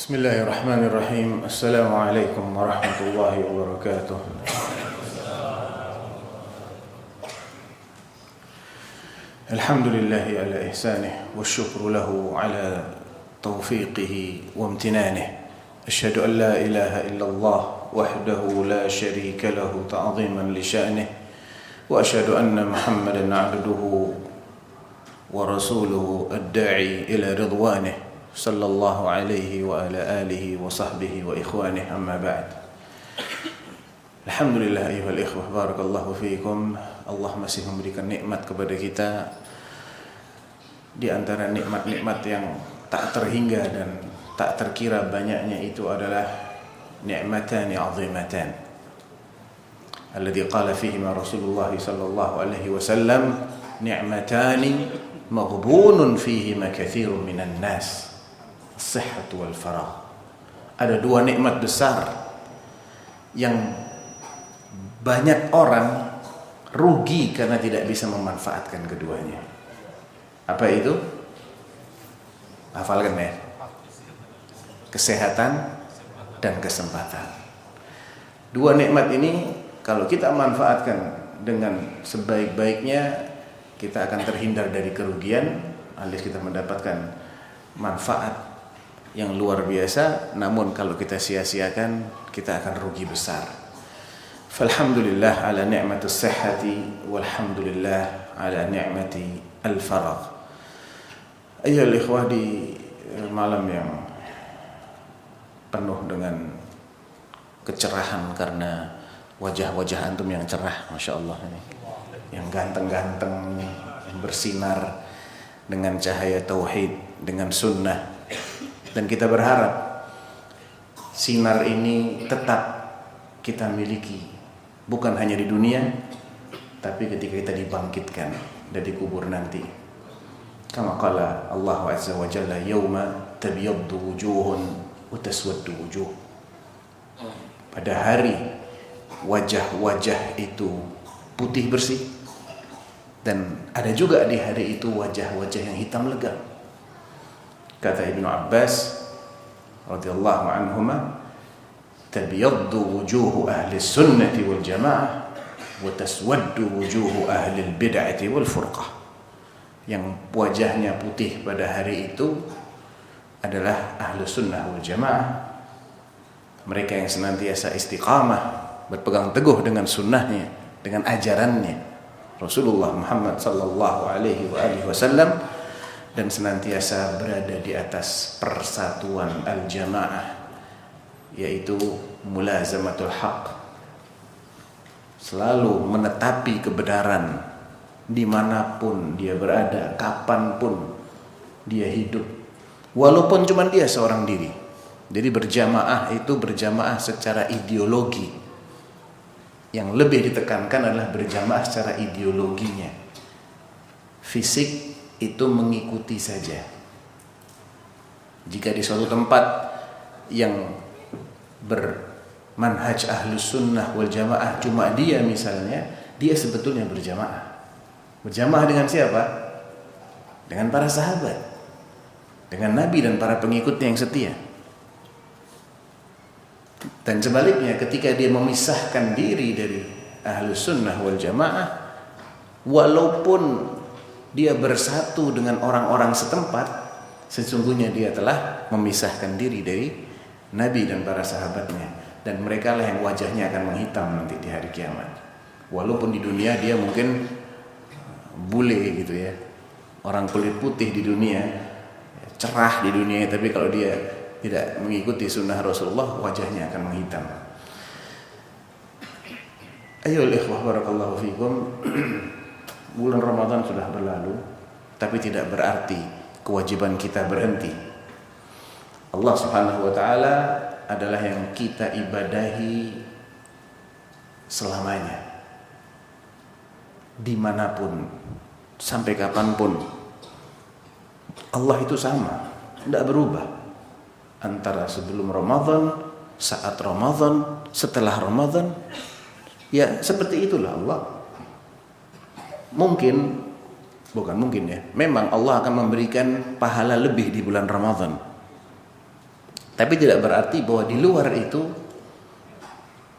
Bismillahirrahmanirrahim. Assalamualaikum warahmatullahi wabarakatuh. Alhamdulillahi ala ihsanih wa syukru lahu ala taufiqihi wa amtinanihi. Asyhadu an la ilaha illallah wahdahu la syarika lahu ta'ziman li sya'nih wa asyhadu anna Muhammadan 'abduhu wa rasuluhu ad-da'i ila ridwanih sallallahu alaihi wa ala alihi wa sahbihi wa ikhwanih, amma ba'd. Alhamdulillah ayuhal ikhwah, barakallahu fiikum. Allah masih memberikan nikmat kepada kita. Di antara nikmat-nikmat yang tak terhingga dan tak terkira banyaknya itu adalah ni'matani 'azimatan alladhi qala fihima Rasulullah sallallahu alaihi wasallam ni'matani maghbunun fihima katsirun minan nas, as-sihhat wal faragh. Ada dua nikmat besar yang banyak orang rugi karena tidak bisa memanfaatkan keduanya. Apa itu? Hafalkan ya. Kesehatan dan kesempatan. Dua nikmat ini kalau kita manfaatkan dengan sebaik-baiknya, kita akan terhindar dari kerugian, alias kita mendapatkan manfaat yang luar biasa. Namun kalau kita sia-siakan, kita akan rugi besar. Falhamdulillah ala ni'matus sihhati walhamdulillah ala ni'mati al-faragh. Ayyuhal ikhwah, di malam yang penuh dengan kecerahan karena wajah-wajah antum yang cerah, Masya Allah ini, yang ganteng-ganteng ini, yang bersinar dengan cahaya tauhid, dengan sunnah. Dan kita berharap sinar ini tetap kita miliki, bukan hanya di dunia, tapi ketika kita dibangkitkan dari kubur nanti. Kama qala Allah azza wa jalla, yauma tabyaddu wujuhun wa taswaddu wujuh. Pada hari wajah-wajah itu putih bersih, dan ada juga di hari itu wajah-wajah yang hitam legam. Kata Ibnu Abbas radhiyallahu anhuma, tabyaddu wujuhu ahli sunnati wal jamaah wa taswaddu wujuhu ahli bid'ati wal furqah. Yang wajahnya putih pada hari itu adalah ahli sunnah wal jamaah, mereka yang senantiasa istiqamah, berpegang teguh dengan sunnahnya, dengan ajarannya Rasulullah Muhammad sallallahu alaihi wasallam, dan senantiasa berada di atas persatuan al-jamaah, yaitu mulazamatul haq, selalu menetapi kebenaran dimanapun dia berada, kapanpun dia hidup, walaupun cuma dia seorang diri. Jadi berjamaah itu berjamaah secara ideologi. Yang lebih ditekankan adalah berjamaah secara ideologinya. Fisik itu mengikuti saja. Jika di suatu tempat yang bermanhaj ahlus sunnah wal jamaah cuma dia misalnya, dia sebetulnya berjamaah. Berjamaah dengan siapa? Dengan para sahabat, dengan Nabi dan para pengikutnya yang setia. Dan sebaliknya, ketika dia memisahkan diri dari ahlus sunnah wal jamaah, walaupun dia bersatu dengan orang-orang setempat, sesungguhnya dia telah memisahkan diri dari Nabi dan para sahabatnya. Dan mereka lah yang wajahnya akan menghitam nanti di hari kiamat. Walaupun di dunia dia mungkin bule gitu ya, orang kulit putih di dunia, cerah di dunia, tapi kalau dia tidak mengikuti sunnah Rasulullah, wajahnya akan menghitam. Ayolah ikhwah, barakallahu fikum. Bulan Ramadan sudah berlalu, tapi tidak berarti kewajiban kita berhenti. Allah Subhanahu wa ta'ala adalah yang kita ibadahi selamanya, dimanapun, sampai kapanpun. Allah itu sama, tidak berubah. Antara sebelum Ramadan, saat Ramadan, setelah Ramadan, ya seperti itulah Allah. Memang Allah akan memberikan pahala lebih di bulan Ramadan. Tapi tidak berarti bahwa di luar itu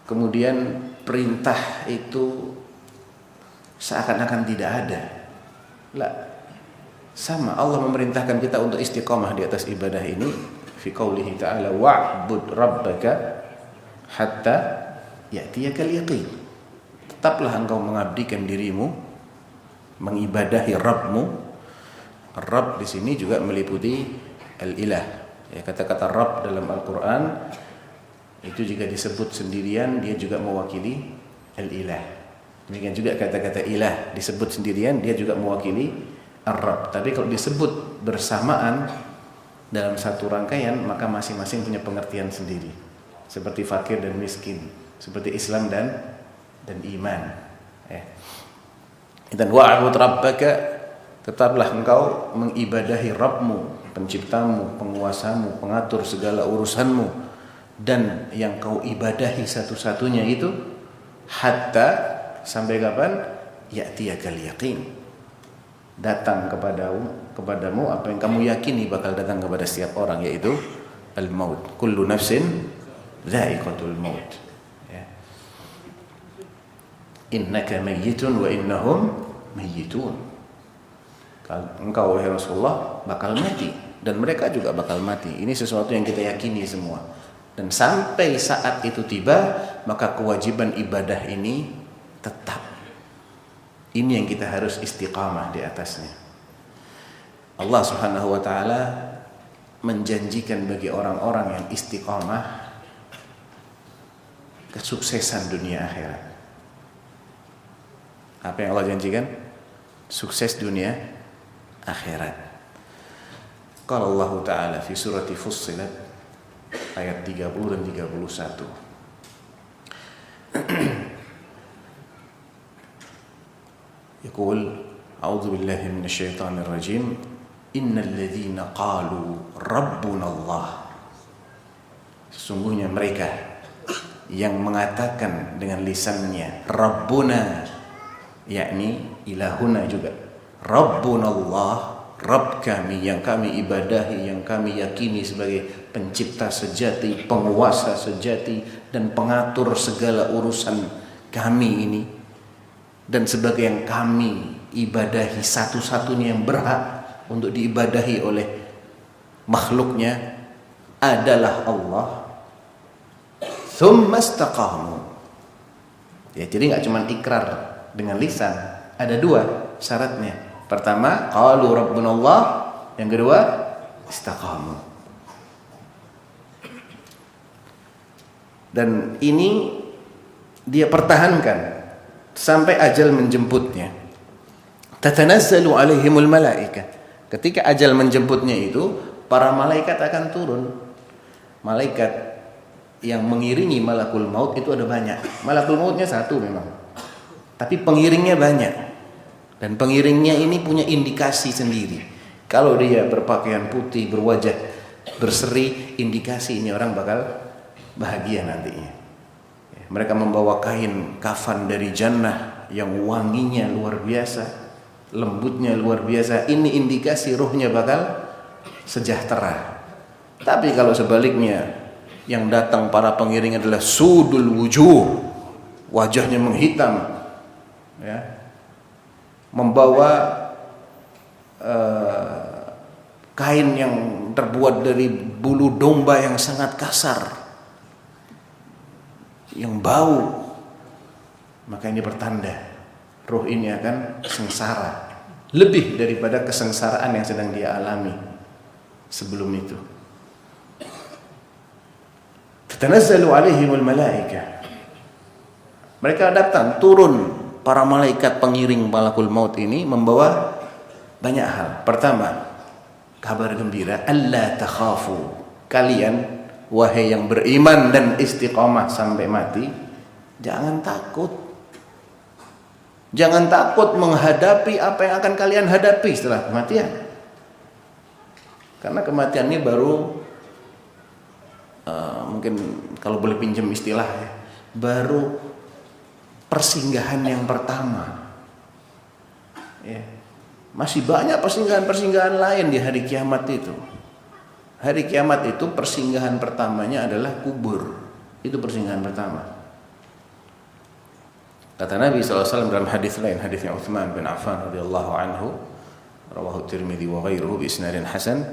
kemudian perintah itu seakan-akan tidak ada. Lah, sama Allah memerintahkan kita untuk istiqamah di atas ibadah ini fi qoulihi ta'ala wa'bud rabbaka hatta ya'tiyakal yaqin. Tetaplah engkau mengabdikan dirimu, mengibadahi Rabbmu. Rabb di sini juga meliputi al-ilah. Ya, kata-kata Rabb dalam Al-Qur'an itu jika disebut sendirian dia juga mewakili al-ilah. Demikian juga kata-kata ilah disebut sendirian dia juga mewakili ar-Rabb. Tapi kalau disebut bersamaan dalam satu rangkaian maka masing-masing punya pengertian sendiri. Seperti fakir dan miskin, seperti Islam dan iman. Dan wa'bud rabbaka, tetaplah engkau mengibadahi Rabbmu, penciptamu, penguasamu, pengatur segala urusanmu, dan yang kau ibadahi satu-satunya itu hatta, sampai kapan? Ya'tiyakal yaqin, datang kepadamu apa yang kamu yakini bakal datang kepada setiap orang, yaitu al-maut. Kullu nafsin dha'iqatul maut. Innaka mayyitun wa innahum mayyitun. Engkau wahai Rasulullah bakal mati dan mereka juga bakal mati. Ini sesuatu yang kita yakini semua. Dan sampai saat itu tiba, maka kewajiban ibadah ini tetap. Ini yang kita harus istiqamah di atasnya. Allah Subhanahu wa taala menjanjikan bagi orang-orang yang istiqamah kesuksesan dunia akhirat. Apa yang Allah janjikan? Sukses dunia akhirat. Qala Allah Ta'ala fi surati Fussilat ayat 30 dan 31. Yaqul a'udzu billahi minasy syaithanir rajim. Innal ladzina qalu rabbuna Allah. Sesungguhnya mereka yang mengatakan dengan lisannya Rabbuna, yakni ilahuna juga, Rabbuna Allah, Rabb kami yang kami ibadahi, yang kami yakini sebagai pencipta sejati, penguasa sejati, dan pengatur segala urusan kami ini, dan sebagai yang kami ibadahi, satu-satunya yang berhak untuk diibadahi oleh makhluknya adalah Allah. Tsumma istaqamu. Ya, jadi nggak cuma ikrar dengan lisan, ada dua syaratnya. Pertama, qalu rabbuna Allah, yang kedua, istaqamu. Dan ini dia pertahankan sampai ajal menjemputnya. Tatanazzalu alaihimul malaika. Ketika ajal menjemputnya itu, para malaikat akan turun. Malaikat yang mengiringi malakul maut itu ada banyak. Malakul mautnya satu memang, tapi pengiringnya banyak. Dan pengiringnya ini punya indikasi sendiri. Kalau dia berpakaian putih, berwajah berseri, indikasi ini orang bakal bahagia nantinya. Mereka membawa kain kafan dari jannah yang wanginya luar biasa, lembutnya luar biasa. Ini indikasi ruhnya bakal sejahtera. Tapi kalau sebaliknya, yang datang para pengiring adalah sudul wujuh, wajahnya menghitam, ya, membawa kain yang terbuat dari bulu domba yang sangat kasar, yang bau, maka ini pertanda ruh ini akan sengsara lebih daripada kesengsaraan yang sedang dia alami sebelum itu. Tatanazzalu alaihimul malaika. Mereka datang, turun para malaikat pengiring malakul maut ini membawa banyak hal. Pertama, kabar gembira, alla takhafu. Kalian wahai yang beriman dan istiqamah sampai mati, jangan takut. Jangan takut menghadapi apa yang akan kalian hadapi setelah kematian. Karena kematian ini baru mungkin kalau boleh pinjam istilah ya, baru persinggahan yang pertama. Ya. Masih banyak persinggahan-persinggahan lain di hari kiamat itu. Hari kiamat itu persinggahan pertamanya adalah kubur. Itu persinggahan pertama. Kata Nabi SAW dalam hadis lain, hadisnya Utsman bin Affan radhiyallahu anhu, rawahu Tirmidzi wa ghairuhu bi isnadin hasan,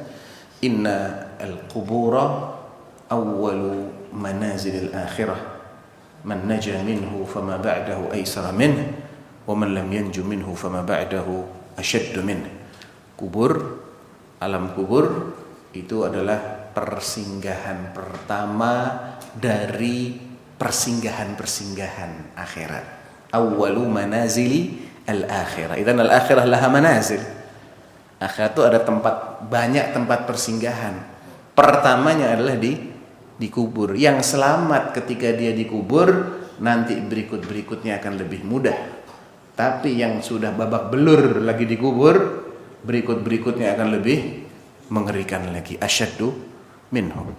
inna al-qubura awwalu manazil al-akhirah, man naja minhu fama ba'dahu aysara minhu wa man lam yanju minhu fama ba'dahu ashaddu minhu. Kubur, alam kubur itu adalah persinggahan pertama dari persinggahan-persinggahan akhirat. Awwalu manazili al-akhirah. Idzan al-akhirah laha manazil. Akhirat itu ada banyak tempat persinggahan. Pertamanya adalah di kubur. Yang selamat ketika dia dikubur, nanti berikutnya akan lebih mudah. Tapi yang sudah babak belur lagi dikubur, berikutnya akan lebih mengerikan lagi. Asyaddu minhum.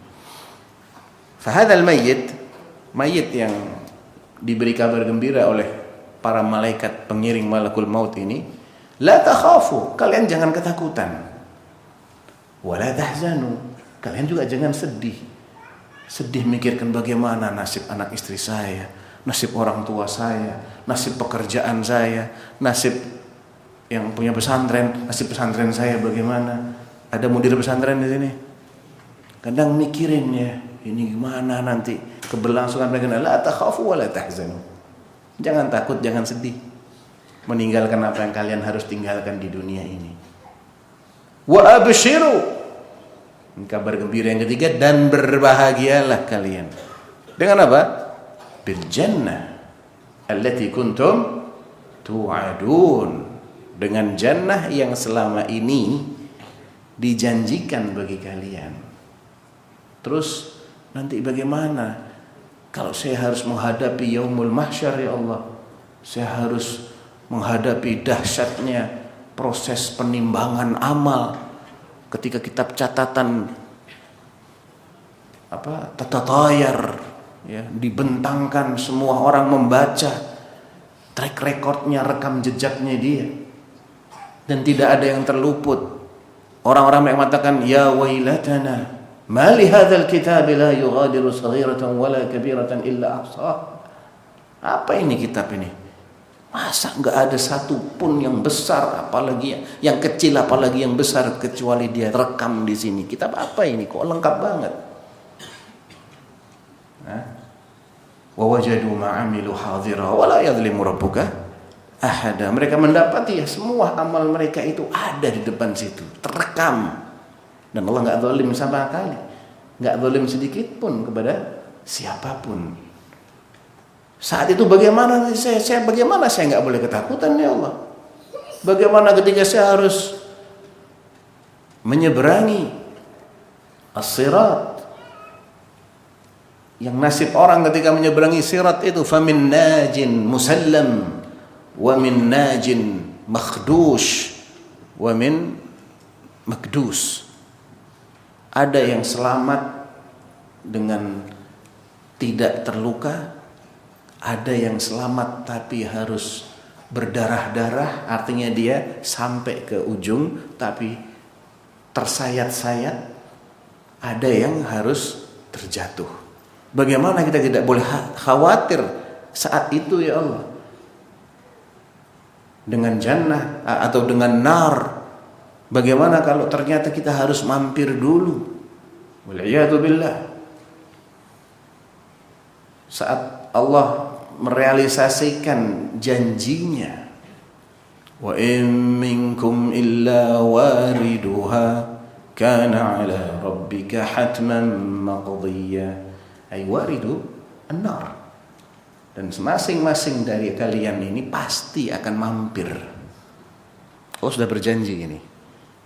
Fahadhal mayit yang diberi kabar gembira oleh para malaikat pengiring malakul maut ini, la takhafu, kalian jangan ketakutan. Wala tahzanu, kalian juga jangan sedih. Sedih mikirkan bagaimana nasib anak istri saya, nasib orang tua saya, nasib pekerjaan saya, nasib yang punya pesantren, nasib pesantren saya bagaimana. Ada mudir pesantren di sini. Kadang mikirin ya, ini gimana nanti keberlangsungan mereka. La takhafu wa la tahzanu. Jangan takut, jangan sedih meninggalkan apa yang kalian harus tinggalkan di dunia ini. Wa abshiru, kabar gembira yang ketiga, dan berbahagialah kalian. Dengan apa? Bil jannah allati kuntum tu'adun, dengan jannah yang selama ini dijanjikan bagi kalian. Terus nanti bagaimana kalau saya harus menghadapi yaumul mahsyar, ya Allah? Saya harus menghadapi dahsyatnya proses penimbangan amal ketika kitab catatan tatatayar ya, dibentangkan, semua orang membaca track recordnya, rekam jejaknya dia, dan tidak ada yang terluput. Orang-orang yang mengatakan ya wailatana ma li hadzal kitab la yughadiru saghiratan wala kabiratan illa ahsaha. Apa ini kitab ini? Masa enggak ada satu pun yang besar, apalagi yang kecil, apalagi yang besar, kecuali dia rekam di sini. Kitab apa ini? Kok lengkap banget? Wa wajadu ma amilu hadira wa la yadhlimu rabbuka ahada. Mereka mendapati ya semua amal mereka itu ada di depan situ, terekam. Dan Allah enggak zalim sama sekali. Enggak zalim sedikit pun kepada siapapun. Saat itu bagaimana saya enggak boleh ketakutan, ya Allah? Bagaimana ketika saya harus menyeberangi as-sirat? Yang nasib orang ketika menyeberangi sirat itu, famin najin musallam wa min najin makhdush wa min makdus. Ada yang selamat dengan tidak terluka, ada yang selamat tapi harus berdarah-darah, artinya dia sampai ke ujung tapi tersayat-sayat. Ada yang harus terjatuh. Bagaimana kita tidak boleh khawatir saat itu, ya Allah? Dengan jannah atau dengan nar, bagaimana kalau ternyata kita harus mampir dulu? Wal'iyadu billah. Saat Allah merealisasikan janjinya, wa in minkum illa wariduha kana ala rabbika hatman maqdiyya, ay waridu an-nar. Dan masing-masing dari kalian ini pasti akan mampir. Allah sudah berjanji ini,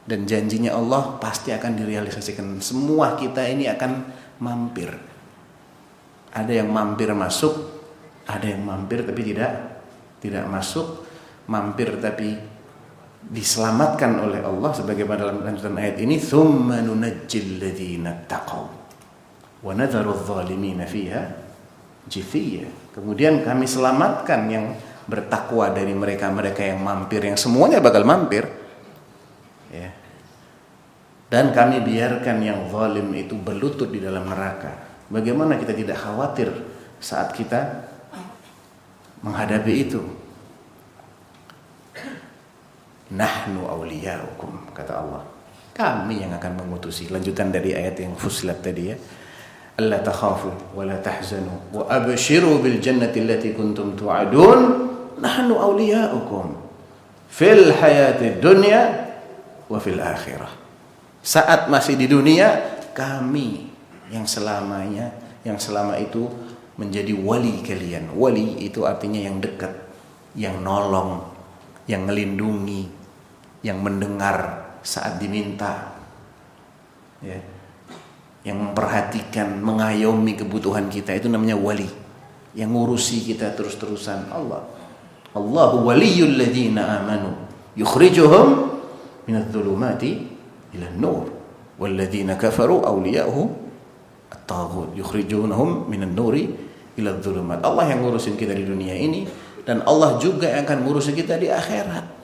dan janjinya Allah pasti akan direalisasikan. Semua kita ini akan mampir. Ada yang mampir masuk, ada yang mampir tapi tidak masuk, mampir tapi diselamatkan oleh Allah, sebagaimana dalam lanjutan ayat ini, tsumma nunajjil ladzina taqaw wa nadharu adh-dhalimina fiha jithiya. Kemudian kami selamatkan yang bertakwa dari mereka yang mampir, yang semuanya bakal mampir, ya. dan kami biarkan yang zalim itu berlutut di dalam neraka. Bagaimana kita tidak khawatir saat kita menghadapi itu? Nahnu awliyaukum, kata Allah. Kami yang akan mengutusi. Lanjutan dari ayat yang Fussilat tadi ya. Alla takhafu wa la tahzanu wa abshiru bil jannati allati kuntum tu'adun. Nahnu awliyaukum fil hayatid dunya wa fil akhirah. Saat masih di dunia, kami yang selama itu menjadi wali kalian. Wali itu artinya yang dekat, yang nolong, yang melindungi, yang mendengar saat diminta, ya, yang memperhatikan, mengayomi kebutuhan kita, itu namanya wali. Yang ngurusi kita terus-terusan Allah. Allahu waliyul ladzina amanu yukhrijuhum minadh dhulumati ila nur wal ladzina kafaru awliya'uhum at-taghut yukhrijunahum minan nuri ila dhulumat. Allah yang ngurusin kita di dunia ini, dan Allah juga yang akan ngurusin kita di akhirat.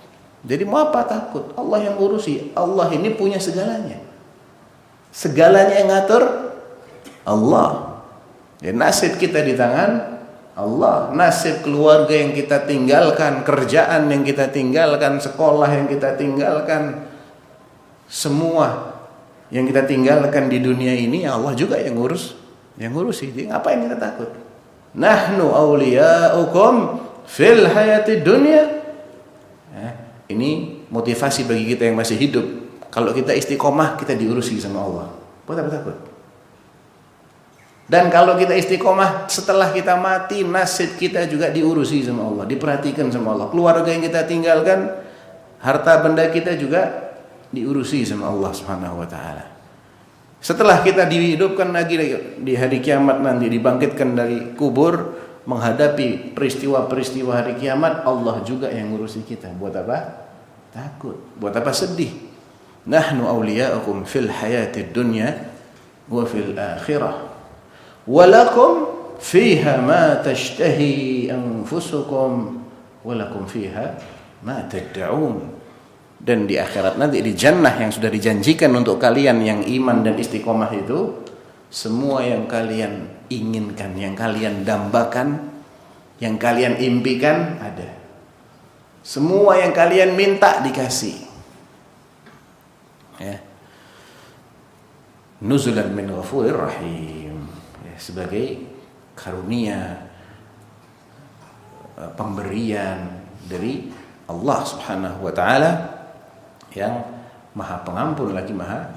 Jadi mau apa takut? Allah yang ngurusi. Allah ini punya segalanya. Segalanya yang ngatur Allah. Ya, nasib kita di tangan Allah. Nasib keluarga yang kita tinggalkan, kerjaan yang kita tinggalkan, sekolah yang kita tinggalkan, semua yang kita tinggalkan di dunia ini Allah juga yang ngurus, yang ngurusi. Jadi ngapain kita takut? Nahnu awliyaukum fil hayati dunya. Ini motivasi bagi kita yang masih hidup. Kalau kita istiqomah, kita diurusi sama Allah. Buat apa takut? Dan kalau kita istiqomah, setelah kita mati, nasib kita juga diurusi sama Allah, diperhatikan sama Allah. Keluarga yang kita tinggalkan, harta benda kita juga diurusi sama Allah Subhanahu wa taala. Setelah kita dihidupkan lagi di hari kiamat nanti, dibangkitkan dari kubur, menghadapi peristiwa-peristiwa hari kiamat, Allah juga yang ngurusi kita. Buat apa? Takut. Buat apa sedih? Nahnu awliyaukum fil hayatid dunya wa fil akhirah. Walakum fiha ma tashtahi anfusukum walakum fiha ma tad'un. Dan di akhirat nanti, di jannah yang sudah dijanjikan untuk kalian yang iman dan istiqomah itu, semua yang kalian inginkan, yang kalian dambakan, yang kalian impikan ada. Semua yang kalian minta dikasih. Ya. Nuzulan min ghafurir rahim. Ya, sebagai karunia, pemberian dari Allah Subhanahu wa taala yang Maha Pengampun lagi Maha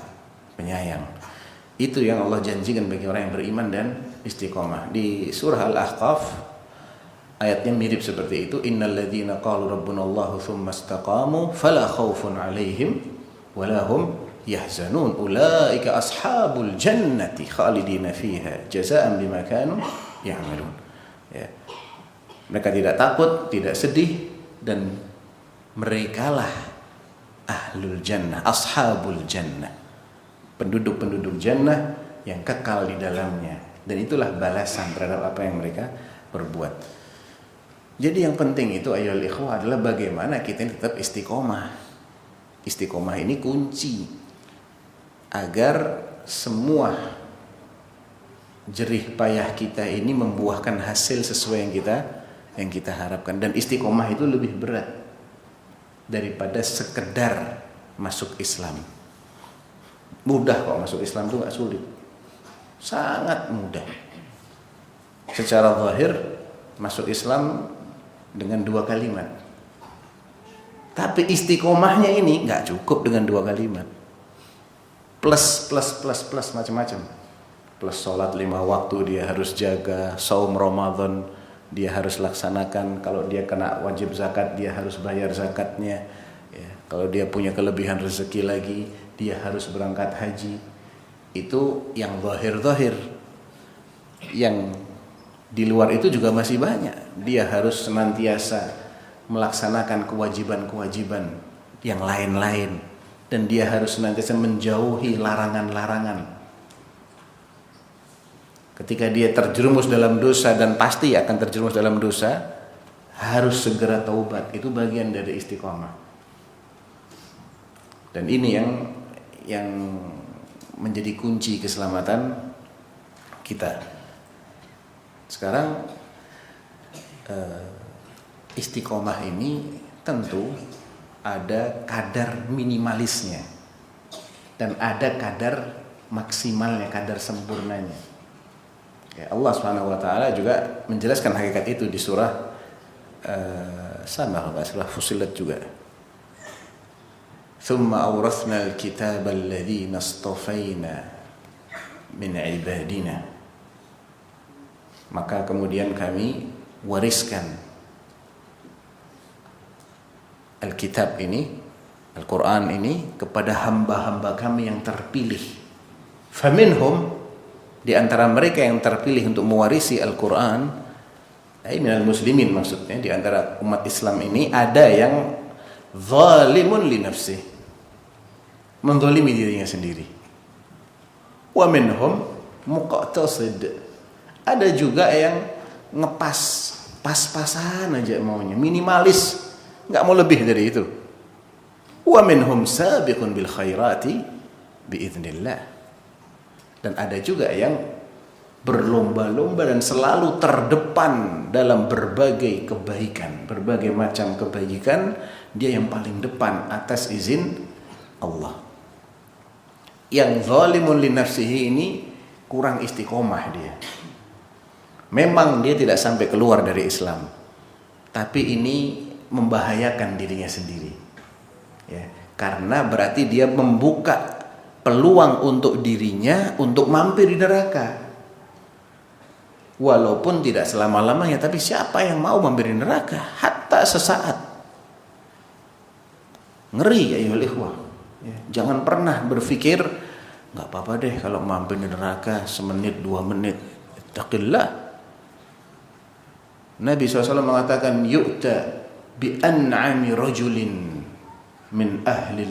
Penyayang. Itu yang Allah janjikan bagi orang yang beriman dan istiqomah. Di surah Al-Ahqaf ayatnya mirip seperti itu. Innal ladzina qalu rabbunallahu tsumma istaqamu fala khaufun 'alaihim wala hum yahzanun. Ulaika ashabul jannati khalidina fiha jazaa'an bima kanu ya'malun. Ya. Mereka tidak takut, tidak sedih, dan merekalah ahlul jannah, ashabul jannah, penduduk-penduduk jannah yang kekal di dalamnya. Dan itulah balasan terhadap apa yang mereka perbuat. Jadi yang penting itu ayyuhal ikhwah adalah bagaimana kita tetap istiqomah. Istiqomah ini kunci agar semua jerih payah kita ini membuahkan hasil sesuai yang kita harapkan. Dan istiqomah itu lebih berat daripada sekedar masuk Islam. Mudah kok masuk Islam, itu gak sulit, sangat mudah. Secara zahir masuk Islam dengan 2 kalimat, tapi istiqomahnya ini gak cukup dengan 2 kalimat. Plus macam-macam. Plus sholat 5 waktu dia harus jaga, saum Ramadan dia harus laksanakan, kalau dia kena wajib zakat dia harus bayar zakatnya, ya. Kalau dia punya kelebihan rezeki lagi dia harus berangkat haji. Itu yang zahir-zahir. Yang di luar itu juga masih banyak. Dia harus senantiasa melaksanakan kewajiban-kewajiban yang lain-lain, dan dia harus senantiasa menjauhi larangan-larangan. Ketika dia terjerumus dalam dosa, dan pasti akan terjerumus dalam dosa, harus segera taubat. Itu bagian dari istiqomah. Dan ini yang menjadi kunci keselamatan kita. Sekarang istiqomah ini tentu ada kadar minimalisnya dan ada kadar maksimalnya, kadar sempurnanya. Ya, Allah Subhanahu wa taala juga menjelaskan hakikat itu di surah surah Fussilat juga. Thumma awrathna al-kitaba alladhina istafayna min ibadina. Maka kemudian kami wariskan Alkitab ini, Al-Quran ini kepada hamba-hamba kami yang terpilih. Faminhum, di antara mereka yang terpilih untuk mewarisi Al-Quran, minal muslimin maksudnya, di antara umat Islam ini ada yang zalimun li nafsih, menzalimi dirinya sendiri. Wa minhum muqtasid, ada juga yang ngepas, pas-pasan aja maunya, minimalis, nggak mau lebih dari itu. Wa minhum sabiqun bil khairati biidznillah. Dan ada juga yang berlomba-lomba dan selalu terdepan dalam berbagai kebaikan, berbagai macam kebaikan, dia yang paling depan atas izin Allah. Yang zalimun li nafsihi ini kurang istiqomah dia. Memang dia tidak sampai keluar dari Islam, tapi ini membahayakan dirinya sendiri, ya, karena berarti dia membuka peluang untuk dirinya untuk mampir di neraka, walaupun tidak selama-lamanya. Tapi siapa yang mau mampir di neraka hatta sesaat? Ngeri ya ayyuhal ikhwah, ya, jangan pernah berpikir nggak apa-apa deh kalau mampir di neraka semenit 2 menit. Ittaqillah. Nabi SAW mengatakan yu'ta bi an'ami rajulin min ahli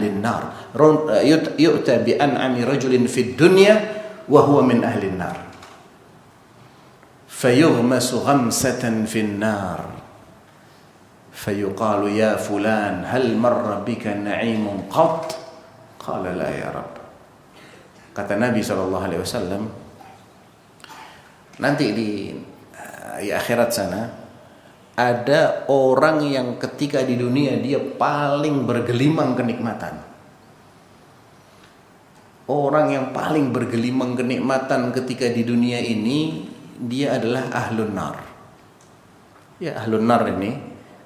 an-nar, yu'ta bi an'ami rajulin fid dunya wa huwa min ahli an-nar, fayughmasu ghamsatan fin nar, fayuqalu ya fulan hal marra bika na'imun qat, qala la ya rab. Kata Nabi SAW, nanti di akhirat sana ada orang yang ketika di dunia dia paling bergelimang kenikmatan. Orang yang paling bergelimang kenikmatan ketika di dunia ini dia adalah ahlun nar. Ya, ahlun nar ini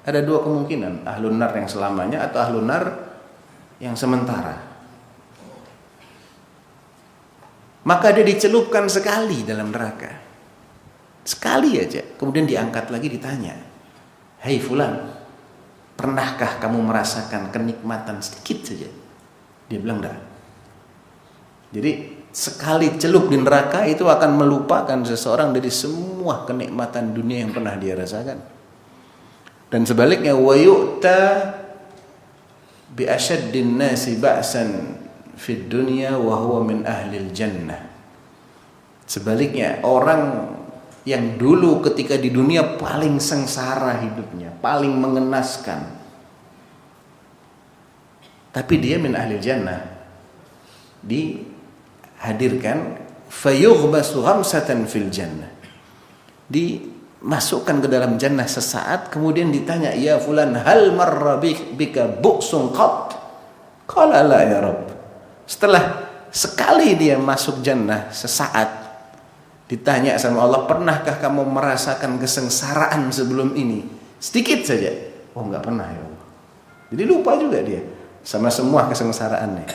ada 2 kemungkinan, ahlun nar yang selamanya atau ahlun nar yang sementara. Maka dia dicelupkan sekali dalam neraka, sekali aja, kemudian diangkat lagi, ditanya, hei fulan, pernahkah kamu merasakan kenikmatan sedikit saja? Dia bilang enggak. Jadi sekali celup di neraka itu akan melupakan seseorang dari semua kenikmatan dunia yang pernah dia rasakan. Dan sebaliknya, wa yu'ta bi asyaddin nasi ba'san fid dunya wa huwa min ahlil jannah. Sebaliknya, orang yang dulu ketika di dunia paling sengsara hidupnya, paling mengenaskan, tapi dia min ahli jannah, dihadirkan fayughbasu ghamsatan fil jannah, dimasukkan ke dalam jannah sesaat, kemudian ditanya, ya fulan hal marra bika bu'sun qat, qala la ya rab. Setelah sekali dia masuk jannah sesaat, ditanya sama Allah, pernahkah kamu merasakan kesengsaraan sebelum ini? Sedikit saja. Oh, enggak pernah ya Allah. Jadi lupa juga dia sama semua kesengsaraannya.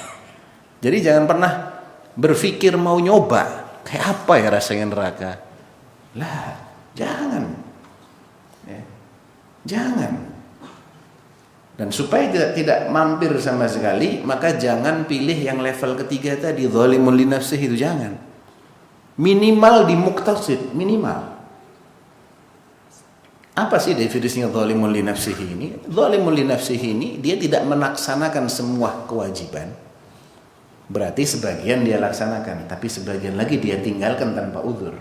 Jadi jangan pernah berpikir mau nyoba kayak apa ya rasanya neraka. Lah, jangan. Ya, jangan. Dan supaya tidak mampir sama sekali, maka jangan pilih yang level ketiga tadi, zalimun li nafsihi, itu jangan. Minimal di muqtasid, minimal. Apa sih definisinya zalimun li nafsihi ini? Zalimun li nafsihi ini dia tidak melaksanakan semua kewajiban. Berarti sebagian dia laksanakan, tapi sebagian lagi dia tinggalkan tanpa uzur.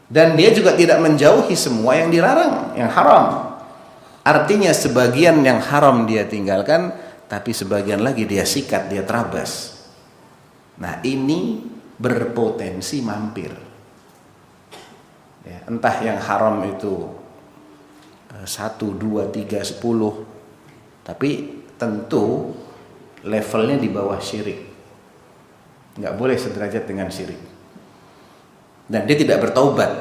Dan dia juga tidak menjauhi semua yang dilarang, yang haram. Artinya sebagian yang haram dia tinggalkan, tapi sebagian lagi dia sikat, dia terabas. Nah, ini berpotensi mampir. Ya, entah yang haram itu 1, 2, 3, 10, tapi tentu levelnya di bawah syirik. Nggak boleh sederajat dengan syirik. Dan dia tidak bertaubat.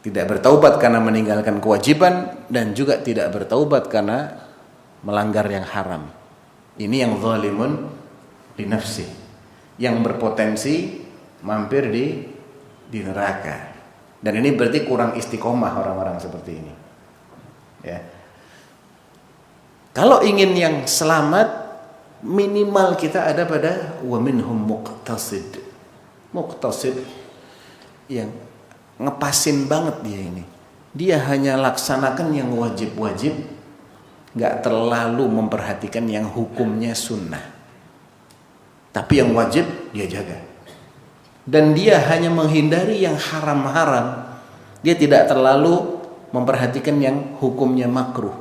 Tidak bertaubat karena meninggalkan kewajiban, dan juga tidak bertaubat karena melanggar yang haram. Ini yang zalimun li nafsi, yang berpotensi mampir di neraka. Dan ini berarti kurang istiqomah orang-orang seperti ini. Ya. Kalau ingin yang selamat, minimal kita ada pada wa minhum muqtasid. Muqtasid yang ngepasin banget dia ini. Dia hanya laksanakan yang wajib-wajib, nggak terlalu memperhatikan yang hukumnya sunnah. Tapi yang wajib dia jaga. Dan dia hanya menghindari yang haram-haram. Dia tidak terlalu memperhatikan yang hukumnya makruh.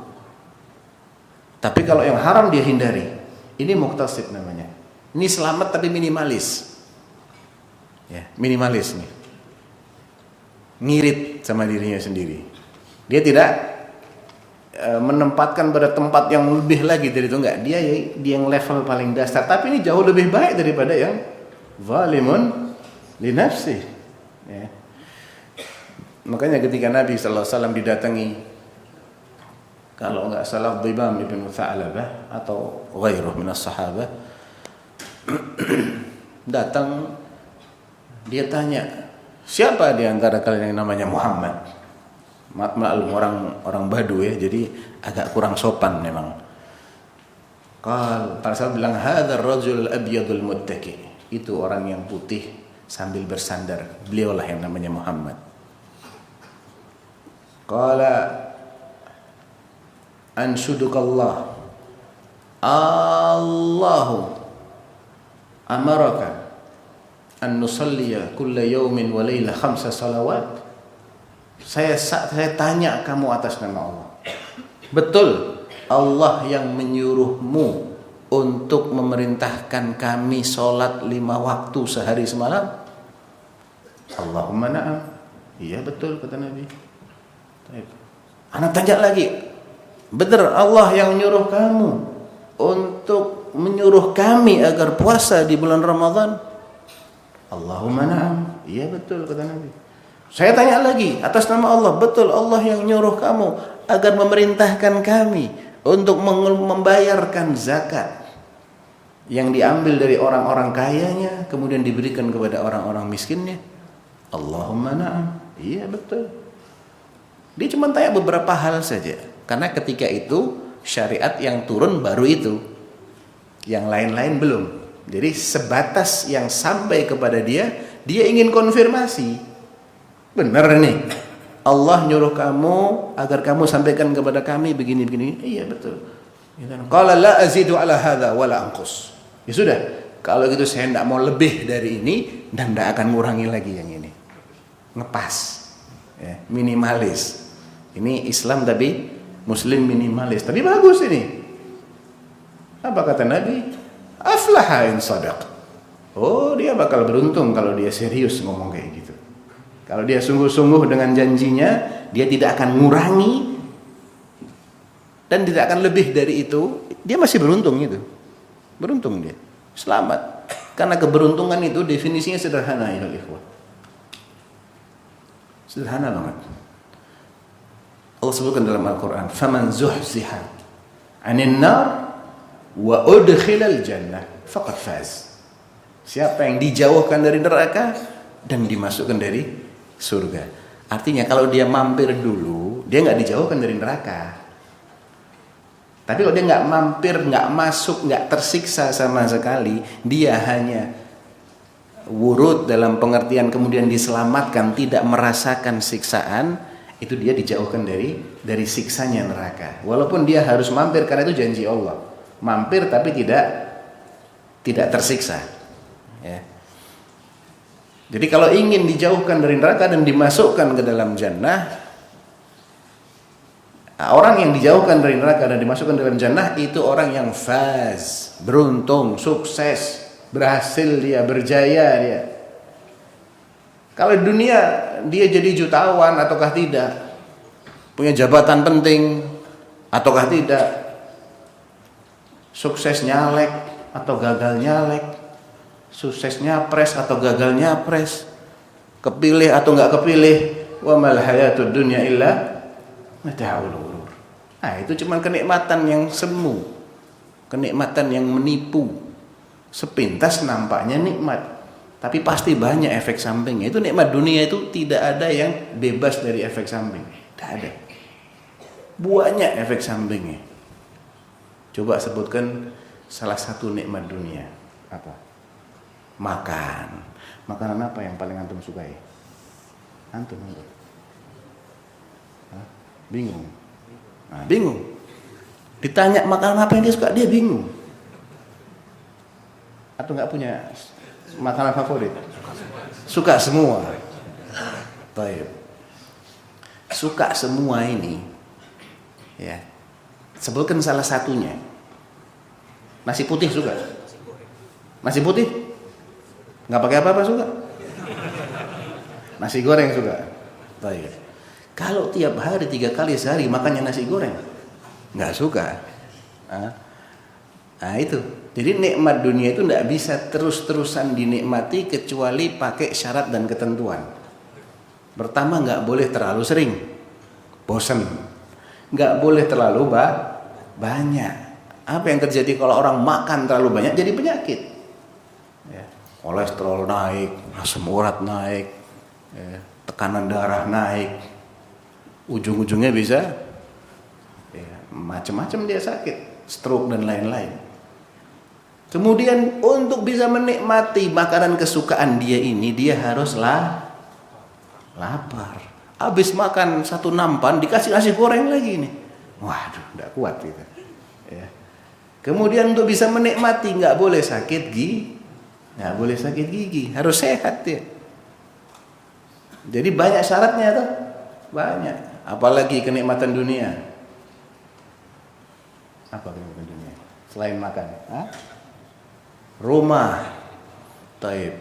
Tapi kalau yang haram dia hindari. Ini muqtasid namanya. Ini selamat tapi minimalis. Ya, minimalis nih. Ngirit sama dirinya sendiri. Dia tidak menempatkan pada tempat yang lebih lagi dari itu, enggak. Dia yang level paling dasar, tapi ini jauh lebih baik daripada yang zalimun li nafsi. Ya. Makanya ketika Nabi sallallahu alaihi wasallam didatangi, kalau enggak salah Dhibam ibn Tha'labah atau ghairuh minas sahabah, datang, dia tanya, siapa di antara kalian yang namanya Muhammad? Maklum orang Badu ya, jadi agak kurang sopan memang. Para sahabat bilang, hadzal rajul abyadul muttaqi. Itu orang yang putih sambil bersandar. Beliaulah yang namanya Muhammad. Qala anshudukallah, Allahu amaraka an nusalliya kulla yawmin wa layla 5 salawat. Saya tanya kamu atas nama Allah. Betul Allah yang menyuruhmu untuk memerintahkan kami sholat 5 waktu sehari semalam? Allahumma na'am. Iya betul kata Nabi. Anak tanya lagi, benar Allah yang menyuruh kamu untuk menyuruh kami agar puasa di bulan Ramadan? Allahumma na'am. Iya betul kata Nabi. Saya tanya lagi atas nama Allah, betul Allah yang nyuruh kamu agar memerintahkan kami untuk membayarkan zakat yang diambil dari orang-orang kayanya kemudian diberikan kepada orang-orang miskinnya? Allahumma na'am. Iya betul. Dia cuma tanya beberapa hal saja, karena ketika itu syariat yang turun baru itu, yang lain-lain belum. Jadi sebatas yang sampai kepada dia ingin konfirmasi. Benar nih, Allah nyuruh kamu agar kamu sampaikan kepada kami begini-begini. Iya betul. Qala la azidu ala hadza wala anqus. Ya sudah, kalau gitu saya tidak mau lebih dari ini dan tidak akan ngurangi lagi yang ini. Ngepas, ya, minimalis. Ini Islam tapi Muslim minimalis, tapi bagus ini. Apa kata Nabi? Aflaha in sadaq. Oh, dia bakal beruntung kalau dia serius ngomong kayak gitu. Kalau dia sungguh-sungguh dengan janjinya, dia tidak akan ngurangi dan tidak akan lebih dari itu, dia masih beruntung itu. Beruntung dia. Selamat. Karena keberuntungan itu definisinya sederhana ya ikhwah. Sederhana banget. Allah sebutkan dalam Al-Qur'an, "Faman zuhziha 'anil nar wa udkhilal jannah faqad faz." Siapa yang dijauhkan dari neraka dan dimasukkan dari surga. Artinya kalau dia mampir dulu, dia nggak dijauhkan dari neraka. Tapi kalau dia nggak mampir, nggak masuk, nggak tersiksa sama sekali, dia hanya wurud dalam pengertian kemudian diselamatkan, tidak merasakan siksaan, itu dia dijauhkan dari siksanya neraka. Walaupun dia harus mampir karena itu janji Allah. Mampir tapi tidak tersiksa. Ya. Jadi kalau ingin dijauhkan dari neraka dan dimasukkan ke dalam jannah, Nah, orang yang dijauhkan dari neraka dan dimasukkan dalam jannah itu orang yang faz, beruntung, sukses, berhasil dia, berjaya dia. Kalau di dunia dia jadi jutawan ataukah tidak, punya jabatan penting ataukah tidak, sukses nyalek atau gagal nyalek, sukses nyapres atau gagal nyapres, kepilih atau nggak kepilih, wa mal hayatud dunya illa mata'ul ghurur. Nah, itu cuma kenikmatan yang semu, kenikmatan yang menipu. Sepintas nampaknya nikmat, tapi pasti banyak efek sampingnya. Itu nikmat dunia itu tidak ada yang bebas dari efek samping, tidak ada. Banyak efek sampingnya. Coba sebutkan salah satu nikmat dunia. Apa? Makan. Makanan apa yang paling antum sukai? Antum. Hah? Bingung. Nah, bingung. Ditanya makanan apa yang dia suka, dia bingung. Atau nggak punya makanan favorit? Suka semua. Baik. Suka semua ini, ya. Sebutkan salah satunya. Nasi putih suka? Nasi putih? Nggak pakai apa-apa suka? Nasi goreng suka? Baik. Kalau tiap hari 3 kali sehari makannya nasi goreng, nggak suka. Nah itu. Jadi nikmat dunia itu nggak bisa terus-terusan dinikmati kecuali pakai syarat dan ketentuan. Pertama, nggak boleh terlalu sering, bosan. Nggak boleh terlalu banyak. Apa yang terjadi kalau orang makan terlalu banyak? Jadi penyakit. Ya. Kolesterol naik, asam urat naik, ya. Tekanan darah naik. Ujung-ujungnya bisa ya, macam-macam dia sakit, stroke dan lain-lain. Kemudian untuk bisa menikmati makanan kesukaan dia ini, dia haruslah lapar. Habis makan 1 nampan dikasih nasi goreng lagi nih. Waduh, tidak kuat gitu. Ya. Kemudian untuk bisa menikmati nggak boleh sakit gigi, nggak boleh sakit gigi, harus sehat ya. Jadi banyak syaratnya tuh, banyak. Apalagi kenikmatan dunia. Apa kenikmatan dunia? Selain makan, rumah. Taib.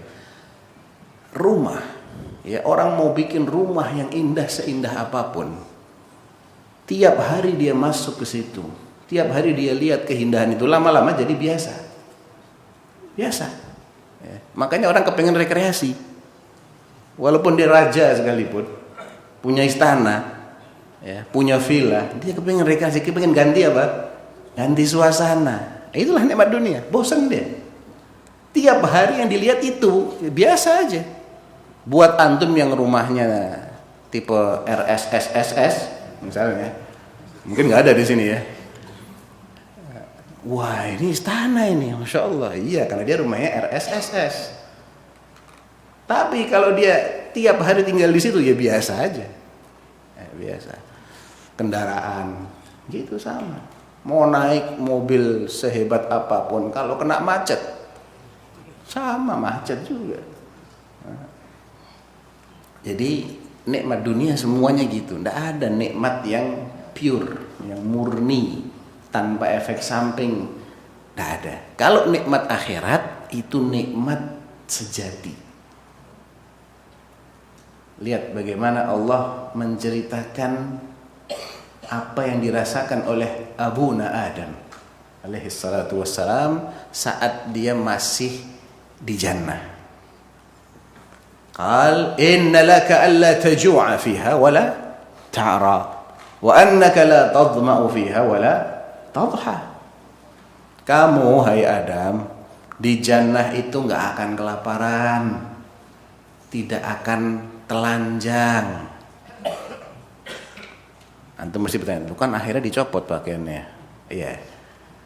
Rumah. Ya, orang mau bikin rumah yang indah seindah apapun. Tiap hari dia masuk ke situ. Tiap hari dia lihat keindahan itu, lama-lama jadi biasa. Biasa. Ya. Makanya orang kepengen rekreasi. Walaupun dia raja sekalipun, punya istana, ya, punya villa, dia kepengen rekreasi, kepengen ganti apa? Ganti suasana. Itulah nikmat dunia. Bosan dia. Tiap hari yang dilihat itu ya biasa aja. Buat antum yang rumahnya tipe RSSSS misalnya, mungkin nggak ada di sini ya. Wah, ini istana ini, masya Allah. Iya, karena dia rumahnya RSSS. Tapi kalau dia tiap hari tinggal di situ ya biasa aja. Biasa. Kendaraan gitu sama. Mau naik mobil sehebat apapun, kalau kena macet sama macet juga. Jadi nikmat dunia semuanya gitu. Nggak ada nikmat yang pure, yang murni, tanpa efek samping. Nggak ada. Kalau nikmat akhirat itu nikmat sejati. Lihat bagaimana Allah menceritakan apa yang dirasakan oleh Abuna Adam alaihi salatu wassalam saat dia masih di jannah. Qal inna laka alla taju'a fiha wa la ta'ra wa annaka la tadma'u fiha wa la tadha. Kamu hai Adam di jannah itu enggak akan kelaparan, tidak akan telanjang. Antum mesti bertanya, itu kan akhirnya dicopot pakaiannya. Iya.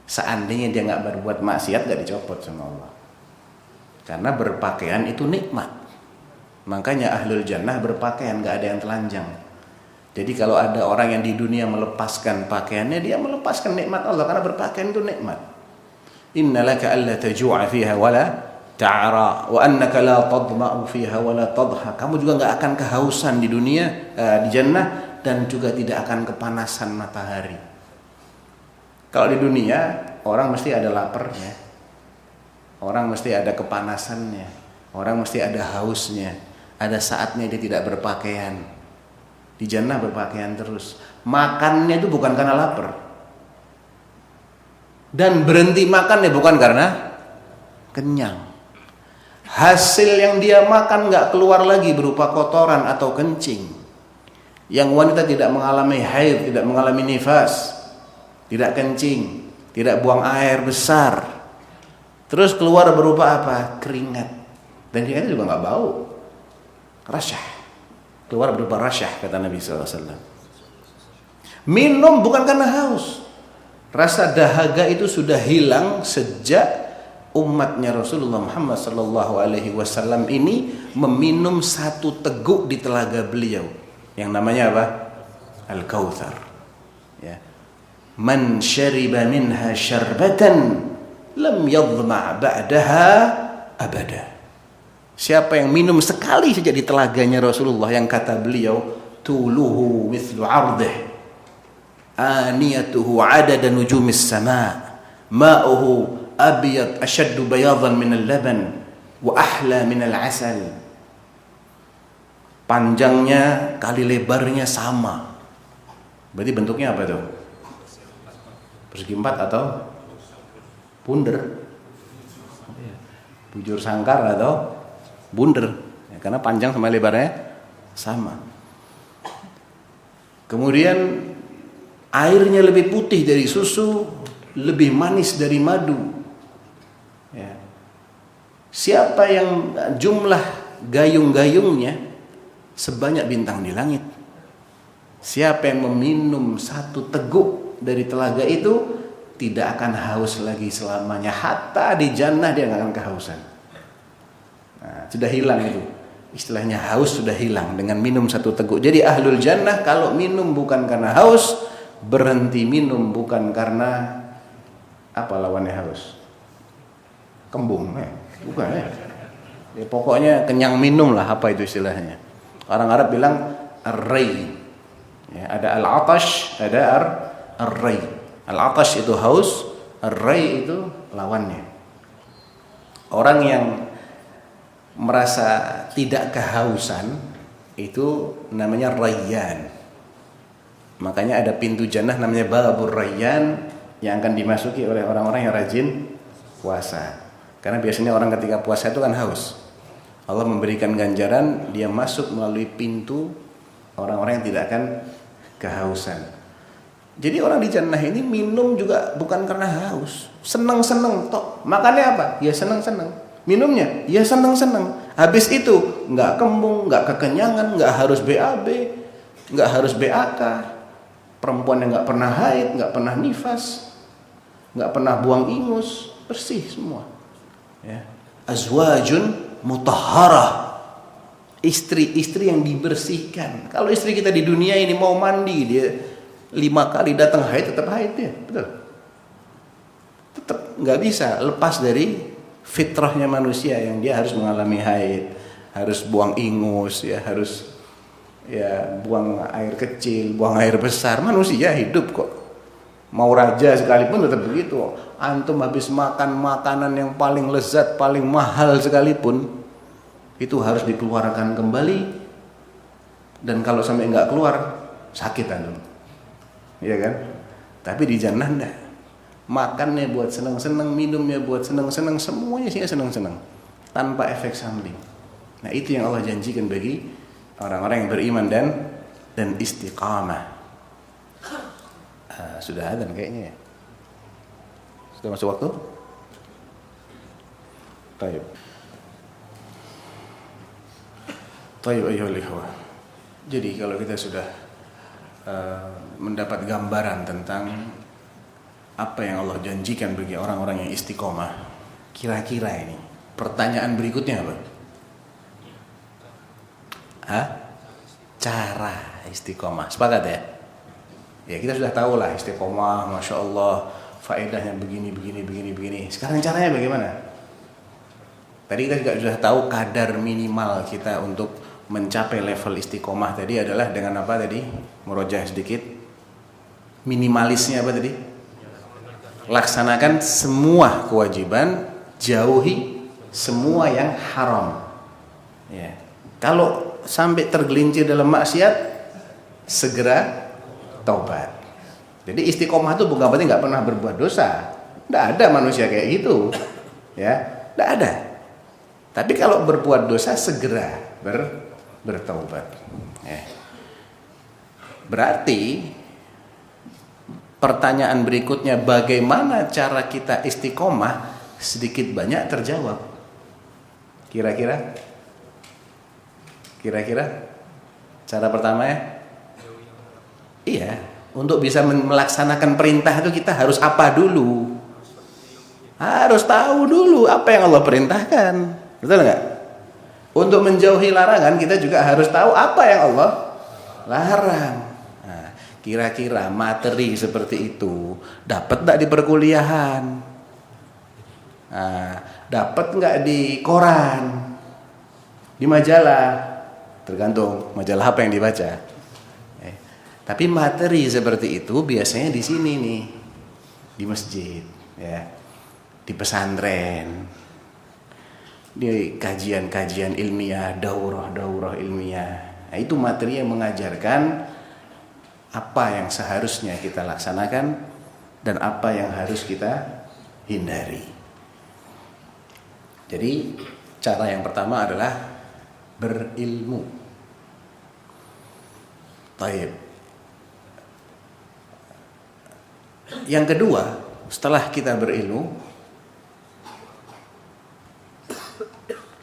Seandainya dia nggak berbuat maksiat, nggak dicopot sama Allah. Karena berpakaian itu nikmat. Makanya ahlul jannah berpakaian, nggak ada yang telanjang. Jadi kalau ada orang yang di dunia melepaskan pakaiannya, dia melepaskan nikmat Allah karena berpakaian itu nikmat. Innalaka alla taju'a fiha wala ta'ra wa annaka la tadma'u fiha wala tadha. Kamu juga nggak akan kehausan di dunia, di jannah, dan juga tidak akan kepanasan matahari. Kalau di dunia orang mesti ada laparnya, orang mesti ada kepanasannya, orang mesti ada hausnya, ada saatnya dia tidak berpakaian. Di jannah berpakaian terus. Makannya itu bukan karena lapar, dan berhenti makan ya bukan karena kenyang. Hasil yang dia makan gak keluar lagi berupa kotoran atau kencing. Yang wanita tidak mengalami haid, tidak mengalami nifas, tidak kencing, tidak buang air besar, terus keluar berupa apa? Keringat. Dan keringat juga gak bau, rasyah, keluar berupa rasyah, kata Nabi SAW. Minum bukan karena haus. Rasa dahaga itu sudah hilang sejak umatnya Rasulullah Muhammad SAW ini meminum satu teguk di telaga beliau yang namanya apa? Al-Kautsar. Ya. Man syariba minha syarbatan lam yadhma' ba'daha abada. Siapa yang minum sekali saja di telaganya Rasulullah, yang kata beliau tuluhu mithlu 'ardih, aniyatuhu 'adada nujumis sama', ma'uhu abyad ashaddu bayadan min al-laban wa ahla min al-asal. Panjangnya kali lebarnya sama. Berarti bentuknya apa tuh? Persegi empat atau bunder? Bujur sangkar atau bunder? Ya, karena panjang sama lebarnya sama. Kemudian airnya lebih putih dari susu, lebih manis dari madu. Ya. Siapa yang jumlah gayung-gayungnya sebanyak bintang di langit, siapa yang meminum satu teguk dari telaga itu tidak akan haus lagi selamanya. Hatta di jannah dia nggak akan kehausan. Nah, sudah hilang itu. Istilahnya haus sudah hilang dengan minum satu teguk. Jadi ahlul jannah kalau minum bukan karena haus, berhenti minum bukan karena apa lawannya haus? Kembung, bukan ya. Ya, pokoknya kenyang minum lah, apa itu istilahnya. Orang Arab bilang ar-ray. Ya, ada al-atash, ada ar-ray. Al-atash itu haus, ar-ray itu lawannya. Orang yang merasa tidak kehausan itu namanya rayyan. Makanya ada pintu jannah namanya babur rayyan yang akan dimasuki oleh orang-orang yang rajin puasa. Karena biasanya orang ketika puasa itu kan haus. Allah memberikan ganjaran, dia masuk melalui pintu orang-orang yang tidak akan kehausan. Jadi orang di jannah ini minum juga bukan karena haus, seneng-seneng toh. Makannya apa? Ya seneng-seneng. Minumnya ya seneng-seneng. Habis itu nggak kembung, nggak kekenyangan, nggak harus BAB, nggak harus BAK. Perempuan yang nggak pernah haid, nggak pernah nifas, nggak pernah buang ingus, bersih semua. Ya. Azwajun mutahharah, istri-istri yang dibersihkan. Kalau istri kita di dunia ini mau mandi, dia 5 kali datang haid tetap haid dia, betul. Tetap nggak bisa lepas dari fitrahnya manusia yang dia harus mengalami haid, harus buang ingus, ya harus buang air kecil, buang air besar. Manusia hidup kok. Mau raja sekalipun tetap begitu. Antum habis makan makanan yang paling lezat, paling mahal sekalipun, itu harus dikeluarkan kembali. Dan kalau sampai nggak keluar, sakit antum. Iya kan? Tapi di jannah enggak. Makannya buat senang-senang, minumnya buat senang-senang, semuanya sih senang-senang, tanpa efek samping. Nah, itu yang Allah janjikan bagi orang-orang yang beriman dan istiqamah. Sudah adzan kayaknya ya. Sudah masuk waktu? Tayyib ayyuhal ikhwah. Jadi kalau kita sudah mendapat gambaran tentang apa yang Allah janjikan bagi orang-orang yang istiqomah, kira-kira ini pertanyaan berikutnya apa? Cara istiqomah. Sepakat ya? Ya kita sudah tahu lah istiqomah, Masya Allah faedahnya begini. Sekarang caranya bagaimana? Tadi kita juga sudah tahu kadar minimal kita untuk mencapai level istiqomah tadi adalah dengan apa tadi? Murojaah sedikit. Minimalisnya apa tadi? Laksanakan semua kewajiban, jauhi semua yang haram. Ya. Kalau sampai tergelincir dalam maksiat, segera taubat. Jadi istiqomah itu bukan berarti nggak pernah berbuat dosa. Nggak ada manusia kayak gitu, ya, nggak ada. Tapi kalau berbuat dosa segera bertaubat. Ya. Berarti pertanyaan berikutnya, bagaimana cara kita istiqomah, sedikit banyak terjawab. Kira-kira cara pertama ya? Iya, untuk bisa melaksanakan perintah itu kita harus apa dulu? Harus tahu dulu apa yang Allah perintahkan. Betul nggak? Untuk menjauhi larangan kita juga harus tahu apa yang Allah larang. Nah, kira-kira materi seperti itu dapat nggak di perkuliahan? Nah, dapat nggak di koran, di majalah? Tergantung majalah apa yang dibaca. Tapi materi seperti itu biasanya di sini nih, di masjid, ya, di pesantren, di kajian-kajian ilmiah, daurah-daurah ilmiah. Nah, itu materi yang mengajarkan apa yang seharusnya kita laksanakan dan apa yang harus kita hindari. Jadi cara yang pertama adalah berilmu. Taib. Yang kedua, setelah kita berilmu,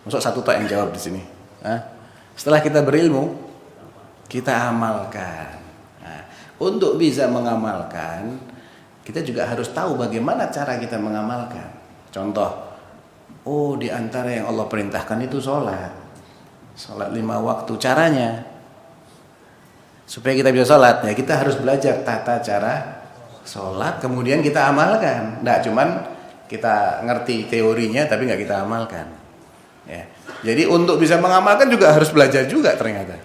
masuk satu tak yang jawab di sini. Setelah kita berilmu, kita amalkan. Nah, untuk bisa mengamalkan, kita juga harus tahu bagaimana cara kita mengamalkan. Contoh, di antara yang Allah perintahkan itu sholat 5 waktu. Caranya supaya kita bisa sholat, ya kita harus belajar tata cara sholat, kemudian kita amalkan. Nggak cuman kita ngerti teorinya tapi nggak kita amalkan, ya. Jadi untuk bisa mengamalkan juga harus belajar juga ternyata,